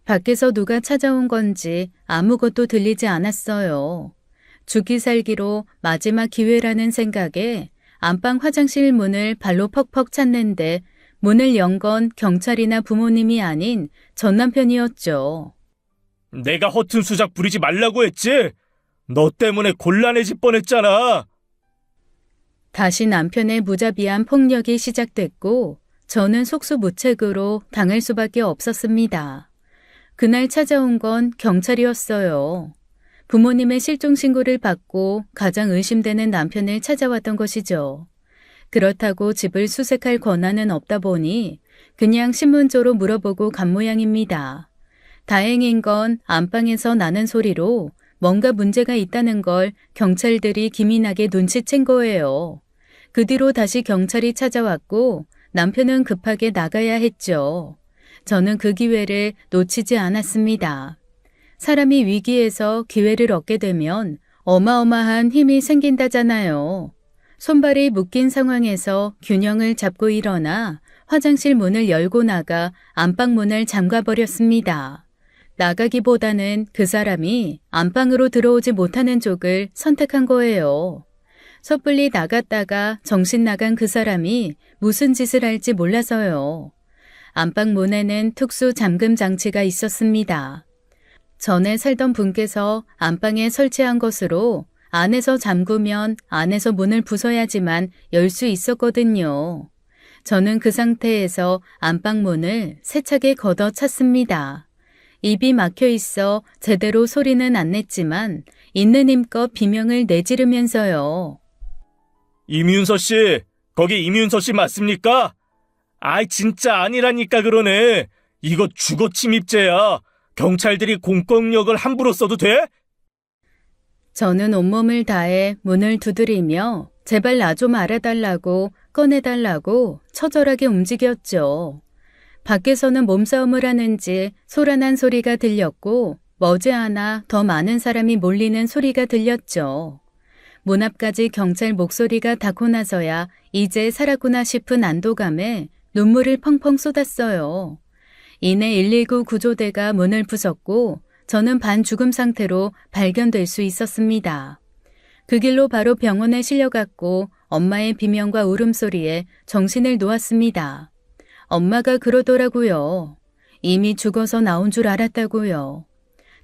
밖에서 누가 찾아온 건지 아무것도 들리지 않았어요. 죽기 살기로 마지막 기회라는 생각에 안방 화장실 문을 발로 퍽퍽 찼는데 문을 연 건 경찰이나 부모님이 아닌 전 남편이었죠. 내가 허튼 수작 부리지 말라고 했지? 너 때문에 곤란해질 뻔했잖아. 다시 남편의 무자비한 폭력이 시작됐고 저는 속수무책으로 당할 수밖에 없었습니다. 그날 찾아온 건 경찰이었어요. 부모님의 실종 신고를 받고 가장 의심되는 남편을 찾아왔던 것이죠. 그렇다고 집을 수색할 권한은 없다 보니 그냥 신문조로 물어보고 간 모양입니다. 다행인 건 안방에서 나는 소리로 뭔가 문제가 있다는 걸 경찰들이 기민하게 눈치챈 거예요. 그 뒤로 다시 경찰이 찾아왔고 남편은 급하게 나가야 했죠. 저는 그 기회를 놓치지 않았습니다. 사람이 위기에서 기회를 얻게 되면 어마어마한 힘이 생긴다잖아요. 손발이 묶인 상황에서 균형을 잡고 일어나 화장실 문을 열고 나가 안방 문을 잠가버렸습니다. 나가기보다는 그 사람이 안방으로 들어오지 못하는 쪽을 선택한 거예요. 섣불리 나갔다가 정신 나간 그 사람이 무슨 짓을 할지 몰라서요. 안방 문에는 특수 잠금 장치가 있었습니다. 전에 살던 분께서 안방에 설치한 것으로 안에서 잠그면 안에서 문을 부숴야지만 열 수 있었거든요. 저는 그 상태에서 안방 문을 세차게 걷어찼습니다. 입이 막혀 있어 제대로 소리는 안 냈지만 있는 힘껏 비명을 내지르면서요. 임윤서 씨, 거기 임윤서 씨 맞습니까? 아이 진짜 아니라니까 그러네. 이거 주거 침입죄야. 경찰들이 공권력을 함부로 써도 돼? 저는 온몸을 다해 문을 두드리며 제발 나 좀 알아달라고 꺼내달라고 처절하게 움직였죠. 밖에서는 몸싸움을 하는지 소란한 소리가 들렸고 머지않아 더 많은 사람이 몰리는 소리가 들렸죠. 문 앞까지 경찰 목소리가 닿고 나서야 이제 살았구나 싶은 안도감에 눈물을 펑펑 쏟았어요. 이내 119 구조대가 문을 부쉈고 저는 반죽음 상태로 발견될 수 있었습니다. 그 길로 바로 병원에 실려갔고 엄마의 비명과 울음소리에 정신을 놓았습니다. 엄마가 그러더라고요. 이미 죽어서 나온 줄 알았다고요.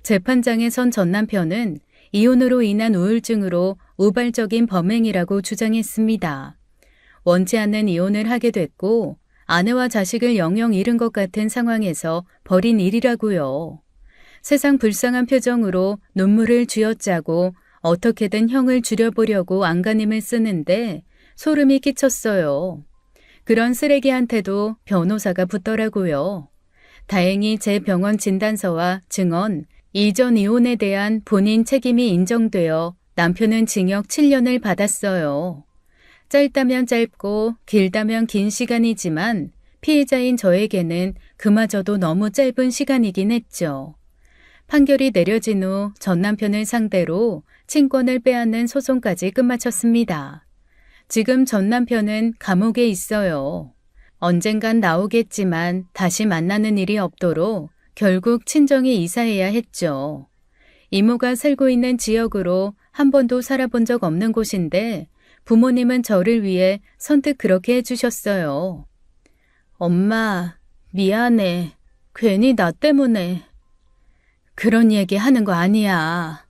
재판장에 선 전 남편은 이혼으로 인한 우울증으로 우발적인 범행이라고 주장했습니다. 원치 않는 이혼을 하게 됐고 아내와 자식을 영영 잃은 것 같은 상황에서 벌인 일이라고요. 세상 불쌍한 표정으로 눈물을 쥐어짜고 어떻게든 형을 줄여보려고 안간힘을 쓰는데 소름이 끼쳤어요. 그런 쓰레기한테도 변호사가 붙더라고요. 다행히 제 병원 진단서와 증언, 이전 이혼에 대한 본인 책임이 인정되어 남편은 징역 7년을 받았어요. 짧다면 짧고 길다면 긴 시간이지만 피해자인 저에게는 그마저도 너무 짧은 시간이긴 했죠. 판결이 내려진 후 전 남편을 상대로 친권을 빼앗는 소송까지 끝마쳤습니다. 지금 전 남편은 감옥에 있어요. 언젠간 나오겠지만 다시 만나는 일이 없도록 결국 친정에 이사해야 했죠. 이모가 살고 있는 지역으로 한 번도 살아본 적 없는 곳인데 부모님은 저를 위해 선뜻 그렇게 해주셨어요. 엄마, 미안해. 괜히 나 때문에. 그런 얘기 하는 거 아니야.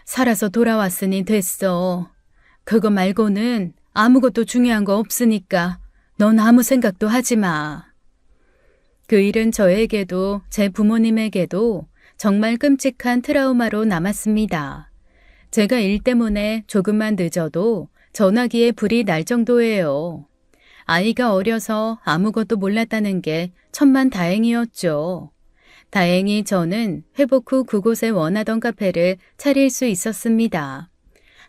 살아서 돌아왔으니 됐어. 그거 말고는 아무것도 중요한 거 없으니까 넌 아무 생각도 하지 마. 그 일은 저에게도 제 부모님에게도 정말 끔찍한 트라우마로 남았습니다. 제가 일 때문에 조금만 늦어도 전화기에 불이 날 정도예요. 아이가 어려서 아무것도 몰랐다는 게 천만다행이었죠. 다행히 저는 회복 후 그곳에 원하던 카페를 차릴 수 있었습니다.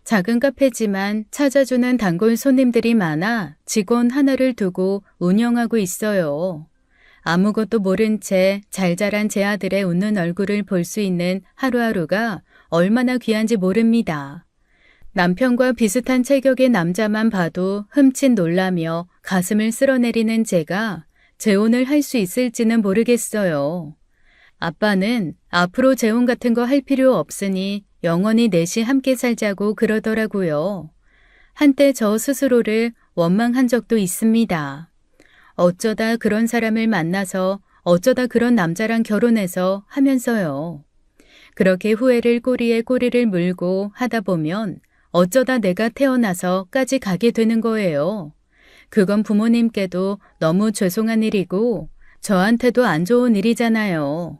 작은 카페지만 찾아주는 단골 손님들이 많아 직원 하나를 두고 운영하고 있어요. 아무것도 모른 채 잘 자란 제 아들의 웃는 얼굴을 볼 수 있는 하루하루가 얼마나 귀한지 모릅니다. 남편과 비슷한 체격의 남자만 봐도 흠칫 놀라며 가슴을 쓸어내리는 제가 재혼을 할 수 있을지는 모르겠어요. 아빠는 앞으로 재혼 같은 거 할 필요 없으니 영원히 넷이 함께 살자고 그러더라고요. 한때 저 스스로를 원망한 적도 있습니다. 어쩌다 그런 사람을 만나서 어쩌다 그런 남자랑 결혼해서 하면서요. 그렇게 후회를 꼬리에 꼬리를 물고 하다 보면 어쩌다 내가 태어나서까지 가게 되는 거예요. 그건 부모님께도 너무 죄송한 일이고 저한테도 안 좋은 일이잖아요.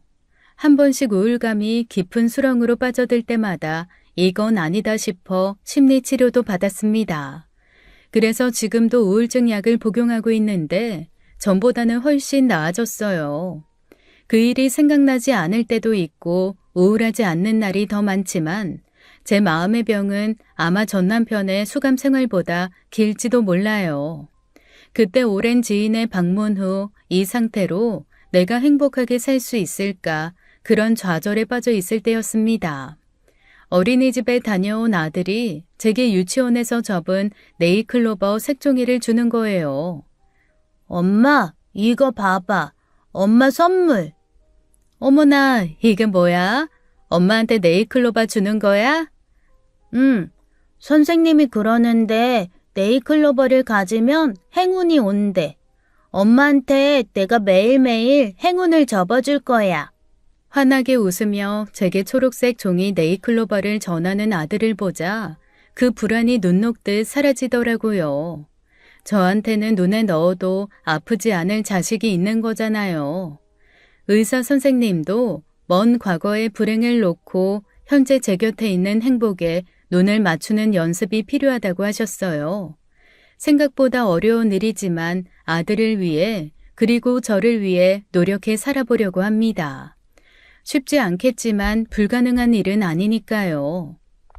한 번씩 우울감이 깊은 수렁으로 빠져들 때마다 이건 아니다 싶어 심리치료도 받았습니다. 그래서 지금도 우울증 약을 복용하고 있는데 전보다는 훨씬 나아졌어요. 그 일이 생각나지 않을 때도 있고 우울하지 않는 날이 더 많지만 제 마음의 병은 아마 전 남편의 수감 생활보다 길지도 몰라요. 그때 오랜 지인의 방문 후 이 상태로 내가 행복하게 살 수 있을까 그런 좌절에 빠져 있을 때였습니다. 어린이집에 다녀온 아들이 제게 유치원에서 접은 네잎클로버 색종이를 주는 거예요. 엄마, 이거 봐봐. 엄마 선물. 어머나, 이게 뭐야? 엄마한테 네잎클로버 주는 거야? 선생님이 그러는데 네잎클로버를 가지면 행운이 온대. 엄마한테 내가 매일매일 행운을 접어줄 거야. 환하게 웃으며 제게 초록색 종이 네잎클로버를 전하는 아들을 보자 그 불안이 눈 녹듯 사라지더라고요. 저한테는 눈에 넣어도 아프지 않을 자식이 있는 거잖아요. 의사 선생님도 먼 과거의 불행을 놓고 현재 제 곁에 있는 행복에 눈을 맞추는 연습이 필요하다고 하셨어요. 생각보다 어려운 일이지만 아들을 위해 그리고 저를 위해 노력해 살아보려고 합니다. 쉽지 않겠지만 불가능한 일은 아니니까요.